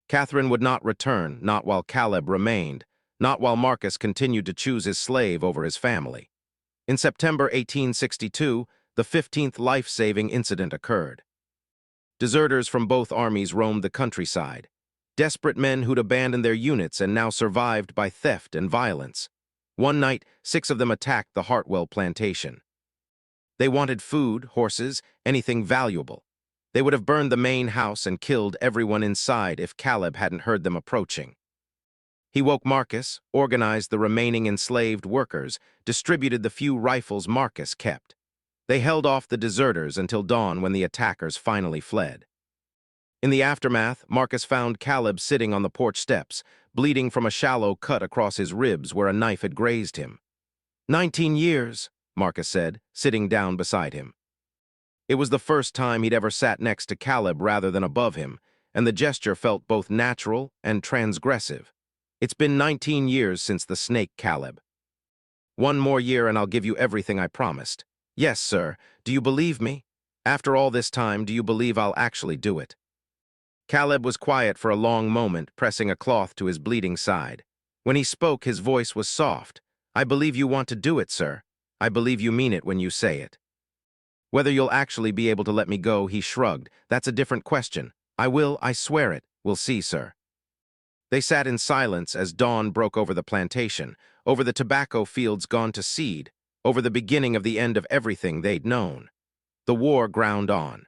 Catherine would not return, not while Caleb remained, not while Marcus continued to choose his slave over his family. In September 1862, the 15th life-saving incident occurred. Deserters from both armies roamed the countryside, desperate men who'd abandoned their units and now survived by theft and violence. One night, 6 of them attacked the Hartwell plantation. They wanted food, horses, anything valuable. They would have burned the main house and killed everyone inside if Caleb hadn't heard them approaching. He woke Marcus, organized the remaining enslaved workers, distributed the few rifles Marcus kept. They held off the deserters until dawn when the attackers finally fled. In the aftermath, Marcus found Caleb sitting on the porch steps, bleeding from a shallow cut across his ribs where a knife had grazed him. 19 years, Marcus said, sitting down beside him. It was the first time he'd ever sat next to Caleb rather than above him, and the gesture felt both natural and transgressive. It's been 19 years since the snake, Caleb. One more year and I'll give you everything I promised. Yes, sir. Do you believe me? After all this time, do you believe I'll actually do it? Caleb was quiet for a long moment, pressing a cloth to his bleeding side. When he spoke, his voice was soft. I believe you want to do it, sir. I believe you mean it when you say it. Whether you'll actually be able to let me go, he shrugged. That's a different question. I will, I swear it. We'll see, sir. They sat in silence as dawn broke over the plantation, over the tobacco fields gone to seed, over the beginning of the end of everything they'd known. The war ground on.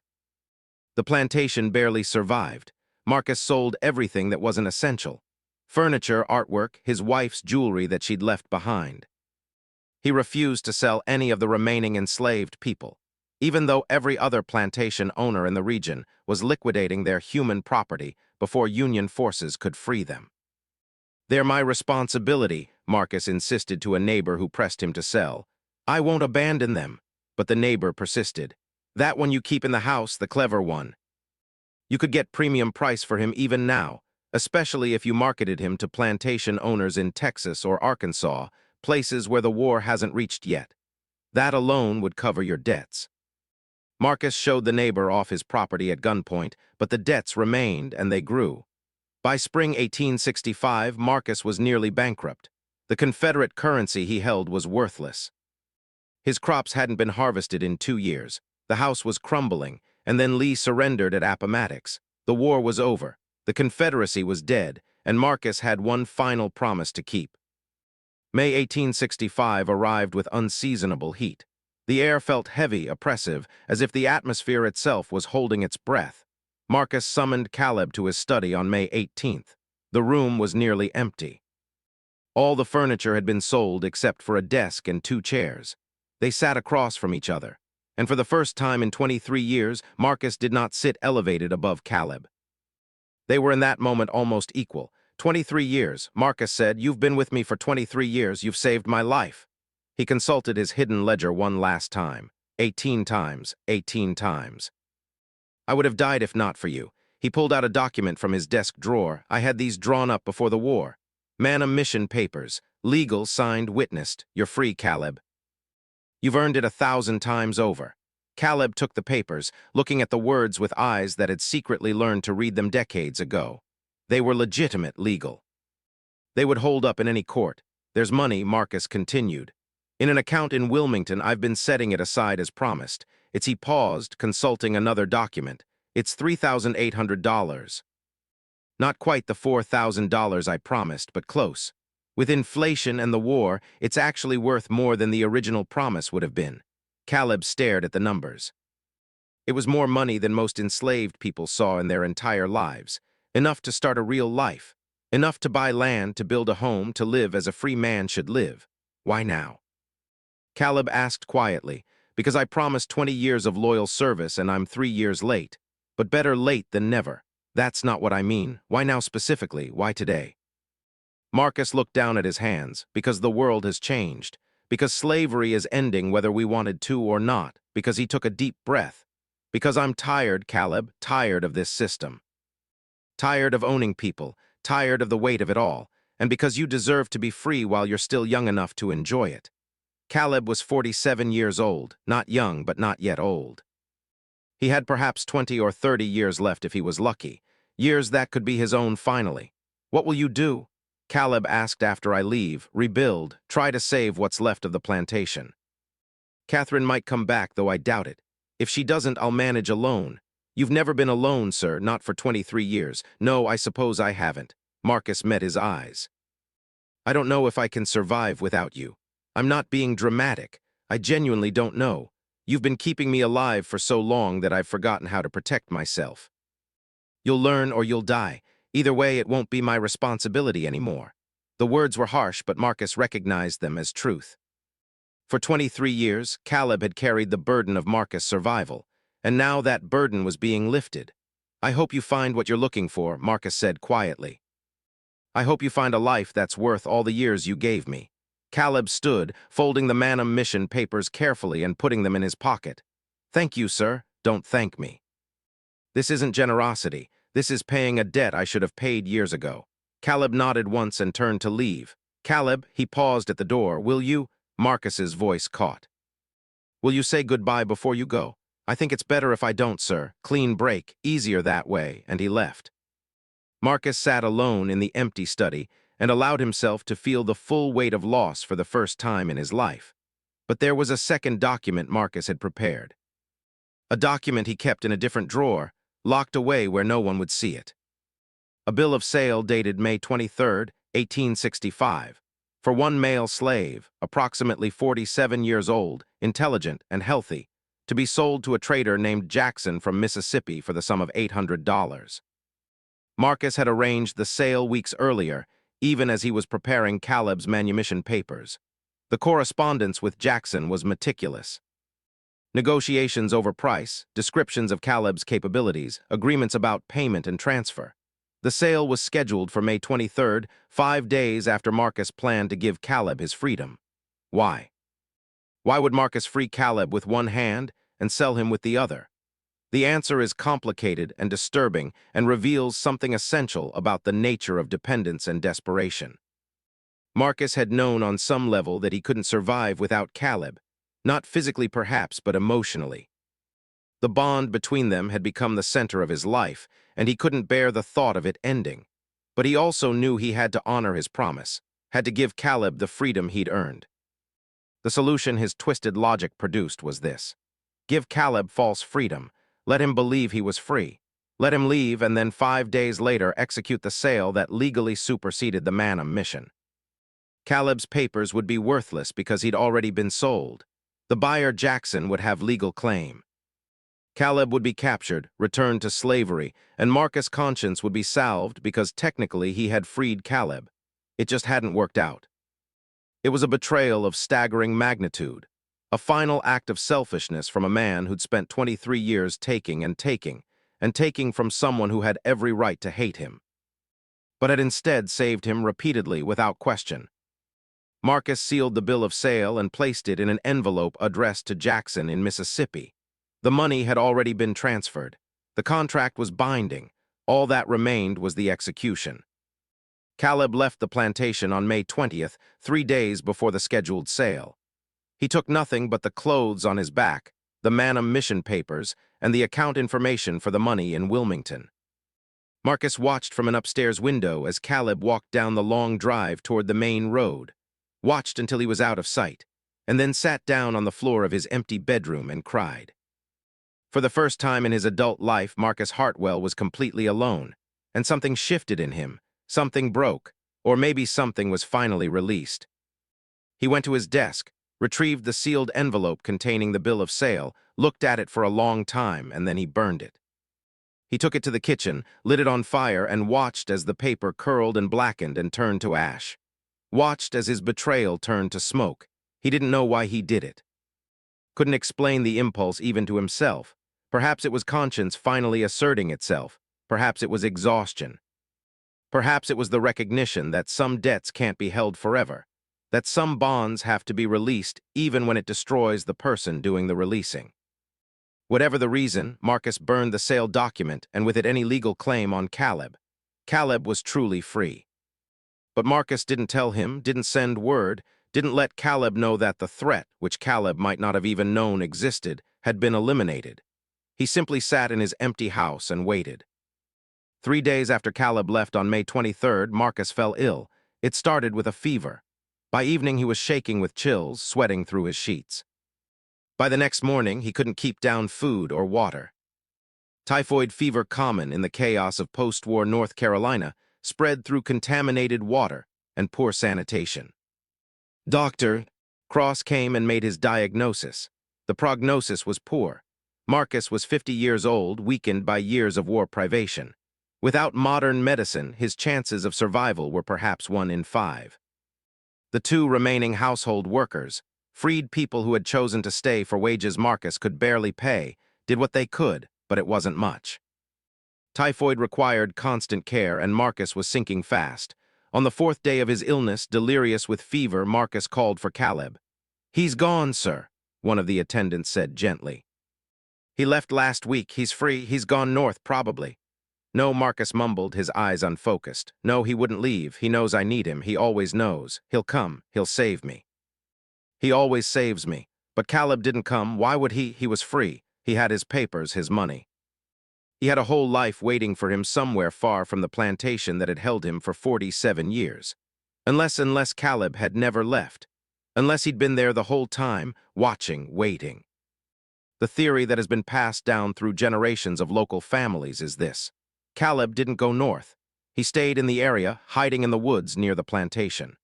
The plantation barely survived. Marcus sold everything that wasn't essential. Furniture, artwork, his wife's jewelry that she'd left behind. He refused to sell any of the remaining enslaved people, even though every other plantation owner in the region was liquidating their human property before Union forces could free them. They're my responsibility, Marcus insisted to a neighbor who pressed him to sell. I won't abandon them, but the neighbor persisted. That one you keep in the house, the clever one. You could get premium price for him even now, especially if you marketed him to plantation owners in Texas or Arkansas, places where the war hasn't reached yet. That alone would cover your debts. Marcus showed the neighbor off his property at gunpoint, but the debts remained and they grew. By spring 1865, Marcus was nearly bankrupt. The Confederate currency he held was worthless. His crops hadn't been harvested in 2 years. The house was crumbling, and then Lee surrendered at Appomattox. The war was over. The Confederacy was dead, and Marcus had one final promise to keep. May 1865 arrived with unseasonable heat. The air felt heavy, oppressive, as if the atmosphere itself was holding its breath. Marcus summoned Caleb to his study on May 18th. The room was nearly empty. All the furniture had been sold except for a desk and 2 chairs. They sat across from each other, and for the first time in 23 years, Marcus did not sit elevated above Caleb. They were in that moment almost equal. 23 years, Marcus said, you've been with me for 23 years, you've saved my life. He consulted his hidden ledger one last time. 18 times, 18 times. I would have died if not for you. He pulled out a document from his desk drawer. I had these drawn up before the war. Man-a mission papers. Legal, signed, witnessed. You're free, Caleb. You've earned it 1,000 times over. Caleb took the papers, looking at the words with eyes that had secretly learned to read them decades ago. They were legitimate, legal. They would hold up in any court. There's money, Marcus continued. In an account in Wilmington, I've been setting it aside as promised. He paused, consulting another document. It's $3,800. Not quite the $4,000 I promised, but close. With inflation and the war, it's actually worth more than the original promise would have been. Caleb stared at the numbers. It was more money than most enslaved people saw in their entire lives. Enough to start a real life. Enough to buy land, to build a home, to live as a free man should live. Why now? Caleb asked quietly, because I promised 20 years of loyal service and I'm 3 years late. But better late than never. That's not what I mean. Why now specifically? Why today? Marcus looked down at his hands, because the world has changed. Because slavery is ending whether we wanted to or not. Because he took a deep breath. Because I'm tired, Caleb, tired of this system. Tired of owning people, tired of the weight of it all, and because you deserve to be free while you're still young enough to enjoy it. Caleb was 47 years old, not young but not yet old. He had perhaps 20 or 30 years left if he was lucky, years that could be his own finally. What will you do? Caleb asked after I leave, rebuild, try to save what's left of the plantation. Catherine might come back, though I doubt it. If she doesn't, I'll manage alone. You've never been alone, sir, not for 23 years. No, I suppose I haven't. Marcus met his eyes. I don't know if I can survive without you. I'm not being dramatic. I genuinely don't know. You've been keeping me alive for so long that I've forgotten how to protect myself. You'll learn or you'll die. Either way, it won't be my responsibility anymore." The words were harsh, but Marcus recognized them as truth. For 23 years, Caleb had carried the burden of Marcus' survival, and now that burden was being lifted. "I hope you find what you're looking for," Marcus said quietly. "I hope you find a life that's worth all the years you gave me." Caleb stood, folding the Manum mission papers carefully and putting them in his pocket. "Thank you, sir. Don't thank me. This isn't generosity. This is paying a debt I should have paid years ago." Caleb nodded once and turned to leave. "Caleb," he paused at the door, "will you—" Marcus's voice caught. "Will you say goodbye before you go?" "I think it's better if I don't, sir. Clean break, easier that way," and he left. Marcus sat alone in the empty study and allowed himself to feel the full weight of loss for the first time in his life. But there was a second document Marcus had prepared. A document he kept in a different drawer, locked away where no one would see it. A bill of sale dated May 23, 1865, for one male slave, approximately 47 years old, intelligent and healthy, to be sold to a trader named Jackson from Mississippi for the sum of $800. Marcus had arranged the sale weeks earlier, even as he was preparing Caleb's manumission papers. The correspondence with Jackson was meticulous. Negotiations over price, descriptions of Caleb's capabilities, agreements about payment and transfer. The sale was scheduled for May 23rd, 5 days after Marcus planned to give Caleb his freedom. Why? Why would Marcus free Caleb with one hand and sell him with the other? The answer is complicated and disturbing and reveals something essential about the nature of dependence and desperation. Marcus had known on some level that he couldn't survive without Caleb, not physically perhaps, but emotionally. The bond between them had become the center of his life, and he couldn't bear the thought of it ending. But he also knew he had to honor his promise, had to give Caleb the freedom he'd earned. The solution his twisted logic produced was this: give Caleb false freedom, let him believe he was free, let him leave, and then 5 days later execute the sale that legally superseded the Manum mission. Caleb's papers would be worthless because he'd already been sold. The buyer, Jackson, would have legal claim. Caleb would be captured, returned to slavery, and Marcus' conscience would be salved because technically he had freed Caleb. It just hadn't worked out. It was a betrayal of staggering magnitude, a final act of selfishness from a man who'd spent 23 years taking and taking from someone who had every right to hate him, but had instead saved him repeatedly without question. Marcus sealed the bill of sale and placed it in an envelope addressed to Jackson in Mississippi. The money had already been transferred. The contract was binding. All that remained was the execution. Caleb left the plantation on May 20th, 3 days before the scheduled sale. He took nothing but the clothes on his back, the Manum mission papers, and the account information for the money in Wilmington. Marcus watched from an upstairs window as Caleb walked down the long drive toward the main road, watched until he was out of sight, and then sat down on the floor of his empty bedroom and cried. For the first time in his adult life, Marcus Hartwell was completely alone, and something shifted in him, something broke, or maybe something was finally released. He went to his desk, retrieved the sealed envelope containing the bill of sale, looked at it for a long time, and then he burned it. He took it to the kitchen, lit it on fire, and watched as the paper curled and blackened and turned to ash. Watched as his betrayal turned to smoke. He didn't know why he did it. Couldn't explain the impulse even to himself. Perhaps it was conscience finally asserting itself. Perhaps it was exhaustion. Perhaps it was the recognition that some debts can't be held forever, that some bonds have to be released even when it destroys the person doing the releasing. Whatever the reason, Marcus burned the sale document and with it any legal claim on Caleb. Caleb was truly free. But Marcus didn't tell him, didn't send word, didn't let Caleb know that the threat, which Caleb might not have even known existed, had been eliminated. He simply sat in his empty house and waited. 3 days after Caleb left on May 23rd, Marcus fell ill. It started with a fever. By evening, he was shaking with chills, sweating through his sheets. By the next morning, he couldn't keep down food or water. Typhoid fever, common in the chaos of post-war North Carolina, spread through contaminated water and poor sanitation. Dr. Cross came and made his diagnosis. The prognosis was poor. Marcus was 50 years old, weakened by years of war privation. Without modern medicine, his chances of survival were perhaps 1 in 5. The two remaining household workers, freed people who had chosen to stay for wages Marcus could barely pay, did what they could, but it wasn't much. Typhoid required constant care, and Marcus was sinking fast. On the 4th day of his illness, delirious with fever, Marcus called for Caleb. "He's gone, sir," one of the attendants said gently. "He left last week. He's free. He's gone north, probably." "No," Marcus mumbled, his eyes unfocused. "No, he wouldn't leave. He knows I need him. He always knows. He'll come. He'll save me." "He always saves me." But Caleb didn't come. Why would he? He was free. He had his papers, his money. He had a whole life waiting for him somewhere far from the plantation that had held him for 47 years. Unless Caleb had never left. Unless he'd been there the whole time, watching, waiting. The theory that has been passed down through generations of local families is this: Caleb didn't go north. He stayed in the area, hiding in the woods near the plantation.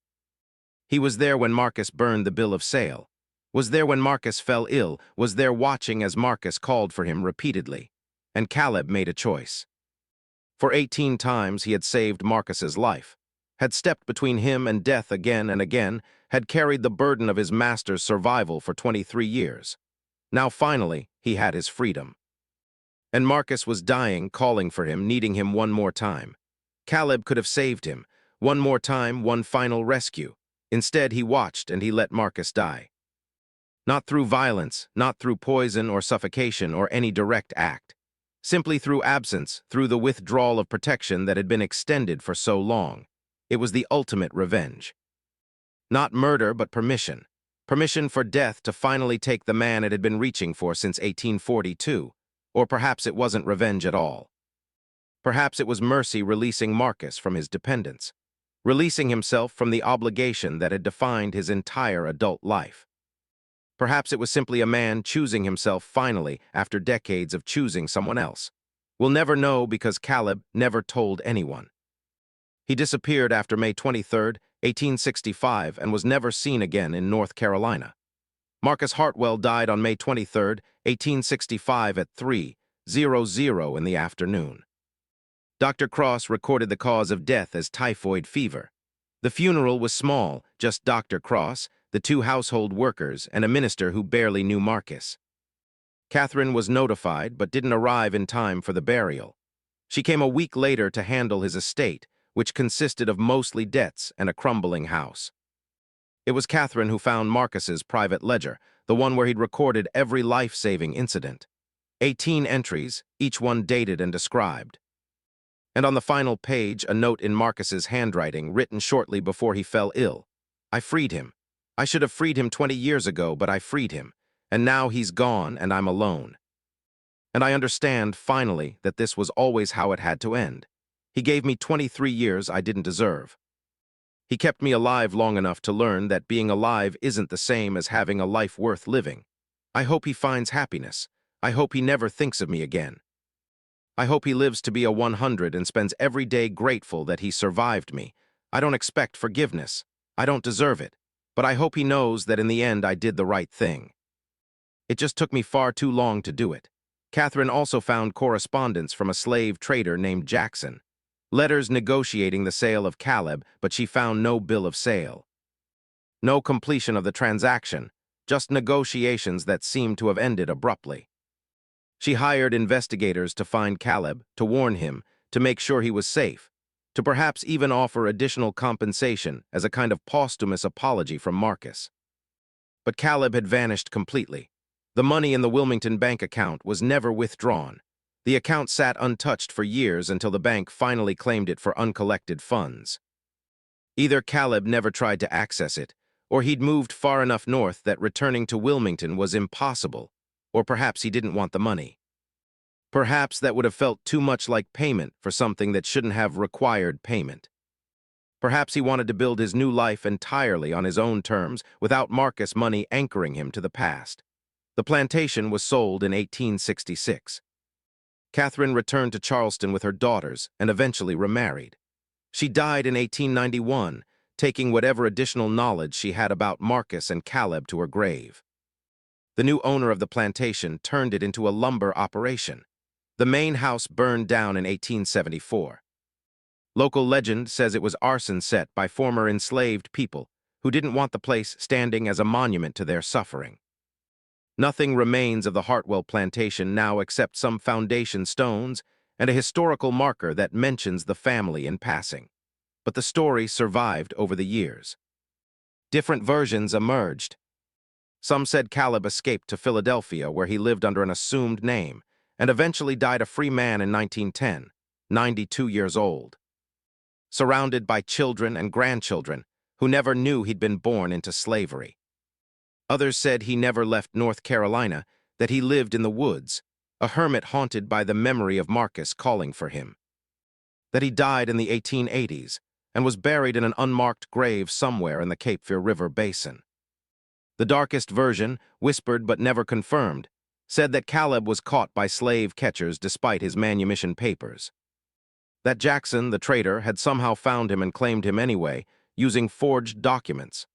He was there when Marcus burned the bill of sale. Was there when Marcus fell ill. Was there watching as Marcus called for him repeatedly. And Caleb made a choice. For 18 times he had saved Marcus's life, had stepped between him and death again and again, had carried the burden of his master's survival for 23 years. Now finally, he had his freedom. And Marcus was dying, calling for him, needing him one more time. Caleb could have saved him. One more time, one final rescue. Instead, he watched and he let Marcus die. Not through violence, not through poison or suffocation or any direct act. Simply through absence, through the withdrawal of protection that had been extended for so long. It was the ultimate revenge. Not murder, but permission. Permission for death to finally take the man it had been reaching for since 1842. Or perhaps it wasn't revenge at all. Perhaps it was mercy releasing Marcus from his dependence, releasing himself from the obligation that had defined his entire adult life. Perhaps it was simply a man choosing himself finally after decades of choosing someone else. We'll never know because Caleb never told anyone. He disappeared after May 23, 1865, and was never seen again in North Carolina. Marcus Hartwell died on May 23, 1865 at 3:00 in the afternoon. Dr. Cross recorded the cause of death as typhoid fever. The funeral was small, just Dr. Cross, the 2 household workers, and a minister who barely knew Marcus. Catherine was notified but didn't arrive in time for the burial. She came a week later to handle his estate, which consisted of mostly debts and a crumbling house. It was Catherine who found Marcus's private ledger, the one where he'd recorded every life-saving incident. 18 entries, each one dated and described. And on the final page, a note in Marcus's handwriting, written shortly before he fell ill. "I freed him. I should have freed him 20 years ago, but I freed him. And now he's gone and I'm alone. And I understand, finally, that this was always how it had to end. He gave me 23 years I didn't deserve. He kept me alive long enough to learn that being alive isn't the same as having a life worth living. I hope he finds happiness. I hope he never thinks of me again. I hope he lives to be a 100 and spends every day grateful that he survived me. I don't expect forgiveness. I don't deserve it. But I hope he knows that in the end I did the right thing. It just took me far too long to do it." Catherine also found correspondence from a slave trader named Jackson. Letters negotiating the sale of Caleb, but she found no bill of sale. No completion of the transaction, just negotiations that seemed to have ended abruptly. She hired investigators to find Caleb, to warn him, to make sure he was safe, to perhaps even offer additional compensation as a kind of posthumous apology from Marcus. But Caleb had vanished completely. The money in the Wilmington bank account was never withdrawn. The account sat untouched for years until the bank finally claimed it for uncollected funds. Either Caleb never tried to access it, or he'd moved far enough north that returning to Wilmington was impossible, or perhaps he didn't want the money. Perhaps that would have felt too much like payment for something that shouldn't have required payment. Perhaps he wanted to build his new life entirely on his own terms without Marcus money anchoring him to the past. The plantation was sold in 1866. Catherine returned to Charleston with her daughters and eventually remarried. She died in 1891, taking whatever additional knowledge she had about Marcus and Caleb to her grave. The new owner of the plantation turned it into a lumber operation. The main house burned down in 1874. Local legend says it was arson set by former enslaved people who didn't want the place standing as a monument to their suffering. Nothing remains of the Hartwell plantation now except some foundation stones and a historical marker that mentions the family in passing. But the story survived over the years. Different versions emerged. Some said Caleb escaped to Philadelphia, where he lived under an assumed name, and eventually died a free man in 1910, 92 years old, surrounded by children and grandchildren who never knew he'd been born into slavery. Others said he never left North Carolina, that he lived in the woods, a hermit haunted by the memory of Marcus calling for him. That he died in the 1880s and was buried in an unmarked grave somewhere in the Cape Fear River basin. The darkest version, whispered but never confirmed, said that Caleb was caught by slave catchers despite his manumission papers. That Jackson, the traitor, had somehow found him and claimed him anyway, using forged documents.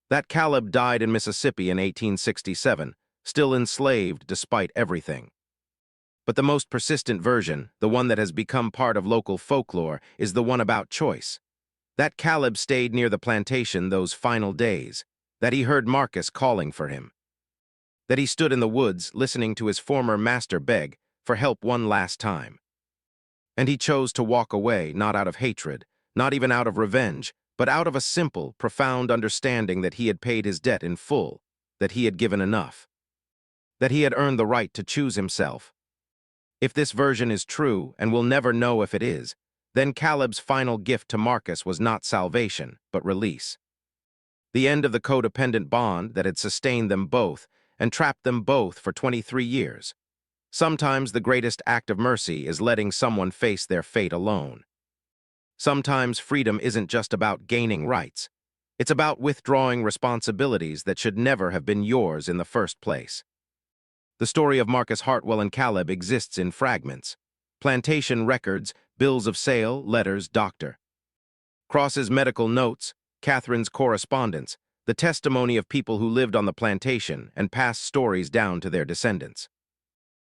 That Caleb died in Mississippi in 1867, still enslaved despite everything. But the most persistent version, the one that has become part of local folklore, is the one about choice. That Caleb stayed near the plantation those final days, that he heard Marcus calling for him, that he stood in the woods listening to his former master beg for help one last time. And he chose to walk away, not out of hatred, not even out of revenge, but out of a simple, profound understanding that he had paid his debt in full, that he had given enough, that he had earned the right to choose himself. If this version is true, and we'll never know if it is, then Caleb's final gift to Marcus was not salvation, but release. The end of the codependent bond that had sustained them both and trapped them both for 23 years. Sometimes the greatest act of mercy is letting someone face their fate alone. Sometimes freedom isn't just about gaining rights. It's about withdrawing responsibilities that should never have been yours in the first place. The story of Marcus Hartwell and Caleb exists in fragments. Plantation records, bills of sale, letters, doctor. Cross's medical notes, Catherine's correspondence, the testimony of people who lived on the plantation and passed stories down to their descendants.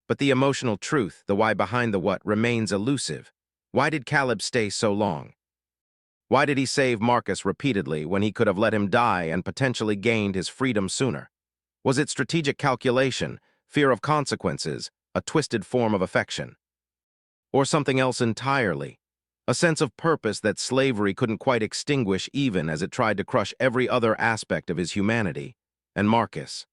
But the emotional truth, the why behind the what, remains elusive. Why did Caleb stay so long? Why did he save Marcus repeatedly when he could have let him die and potentially gained his freedom sooner? Was it strategic calculation, fear of consequences, a twisted form of affection? Or something else entirely? A sense of purpose that slavery couldn't quite extinguish even as it tried to crush every other aspect of his humanity. And Marcus?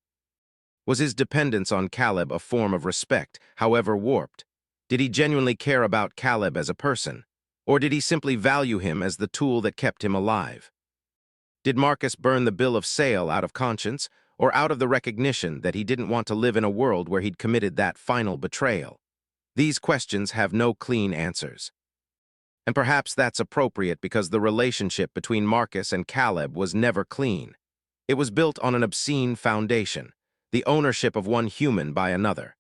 Was his dependence on Caleb a form of respect, however warped? Did he genuinely care about Caleb as a person? Or did he simply value him as the tool that kept him alive? Did Marcus burn the bill of sale out of conscience, or out of the recognition that he didn't want to live in a world where he'd committed that final betrayal? These questions have no clean answers. And perhaps that's appropriate because the relationship between Marcus and Caleb was never clean. It was built on an obscene foundation, the ownership of one human by another.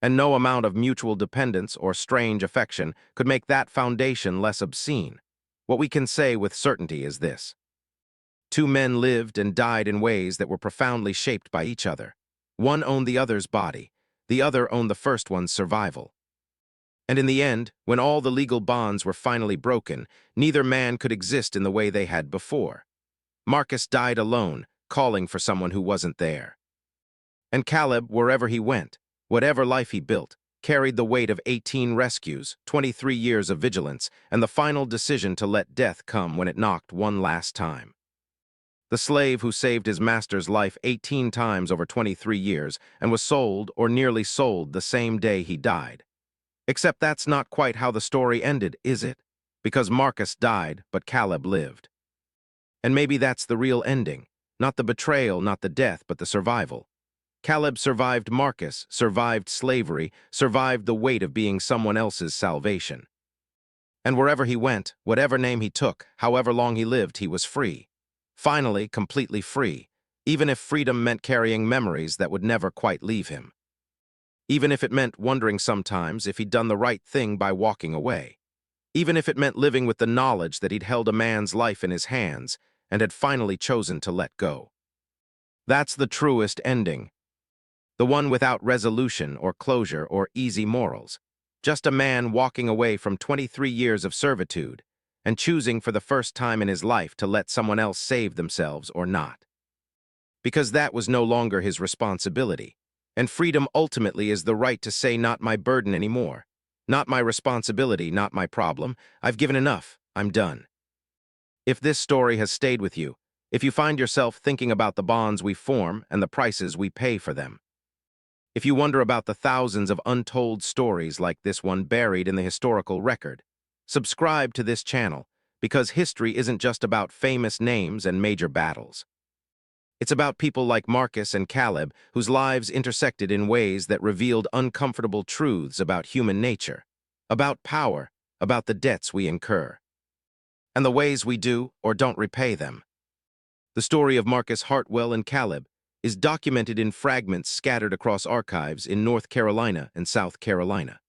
And no amount of mutual dependence or strange affection could make that foundation less obscene. What we can say with certainty is this: two men lived and died in ways that were profoundly shaped by each other. One owned the other's body, the other owned the first one's survival. And in the end, when all the legal bonds were finally broken, neither man could exist in the way they had before. Marcus died alone, calling for someone who wasn't there. And Caleb, wherever he went, whatever life he built, carried the weight of 18 rescues, 23 years of vigilance, and the final decision to let death come when it knocked one last time. The slave who saved his master's life 18 times over 23 years and was sold or nearly sold the same day he died. Except that's not quite how the story ended, is it? Because Marcus died, but Caleb lived. And maybe that's the real ending. Not the betrayal, not the death, but the survival. Caleb survived Marcus, survived slavery, survived the weight of being someone else's salvation. And wherever he went, whatever name he took, however long he lived, he was free. Finally, completely free, even if freedom meant carrying memories that would never quite leave him. Even if it meant wondering sometimes if he'd done the right thing by walking away. Even if it meant living with the knowledge that he'd held a man's life in his hands and had finally chosen to let go. That's the truest ending. the one without resolution or closure or easy morals. Just a man walking away from 23 years of servitude and choosing for the first time in his life to let someone else save themselves or not. Because that was no longer his responsibility. And freedom ultimately is the right to say not my burden anymore. Not my responsibility, not my problem. I've given enough. I'm done. If this story has stayed with you, if you find yourself thinking about the bonds we form and the prices we pay for them, if you wonder about the thousands of untold stories like this one buried in the historical record, subscribe to this channel because history isn't just about famous names and major battles. It's about people like Marcus and Caleb whose lives intersected in ways that revealed uncomfortable truths about human nature, about power, about the debts we incur, and the ways we do or don't repay them. The story of Marcus Hartwell and Caleb is documented in fragments scattered across archives in North Carolina and South Carolina.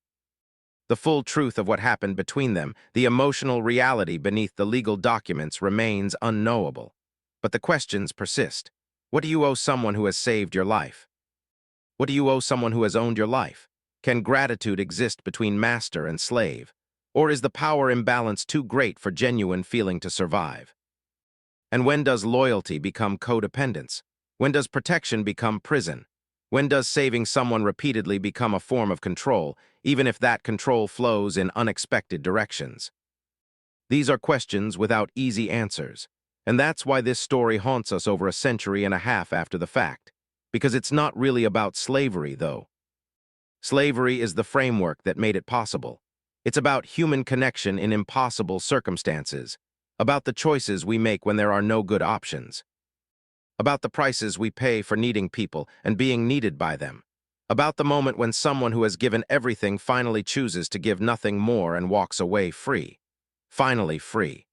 The full truth of what happened between them, the emotional reality beneath the legal documents remains unknowable. But the questions persist. What do you owe someone who has saved your life? What do you owe someone who has owned your life? Can gratitude exist between master and slave? Or is the power imbalance too great for genuine feeling to survive? And when does loyalty become codependence? When does protection become prison? When does saving someone repeatedly become a form of control, even if that control flows in unexpected directions? These are questions without easy answers. And that's why this story haunts us over a century and a half after the fact. Because it's not really about slavery, though. Slavery is the framework that made it possible. It's about human connection in impossible circumstances, about the choices we make when there are no good options, about the prices we pay for needing people and being needed by them, about the moment when someone who has given everything finally chooses to give nothing more and walks away free. Finally free.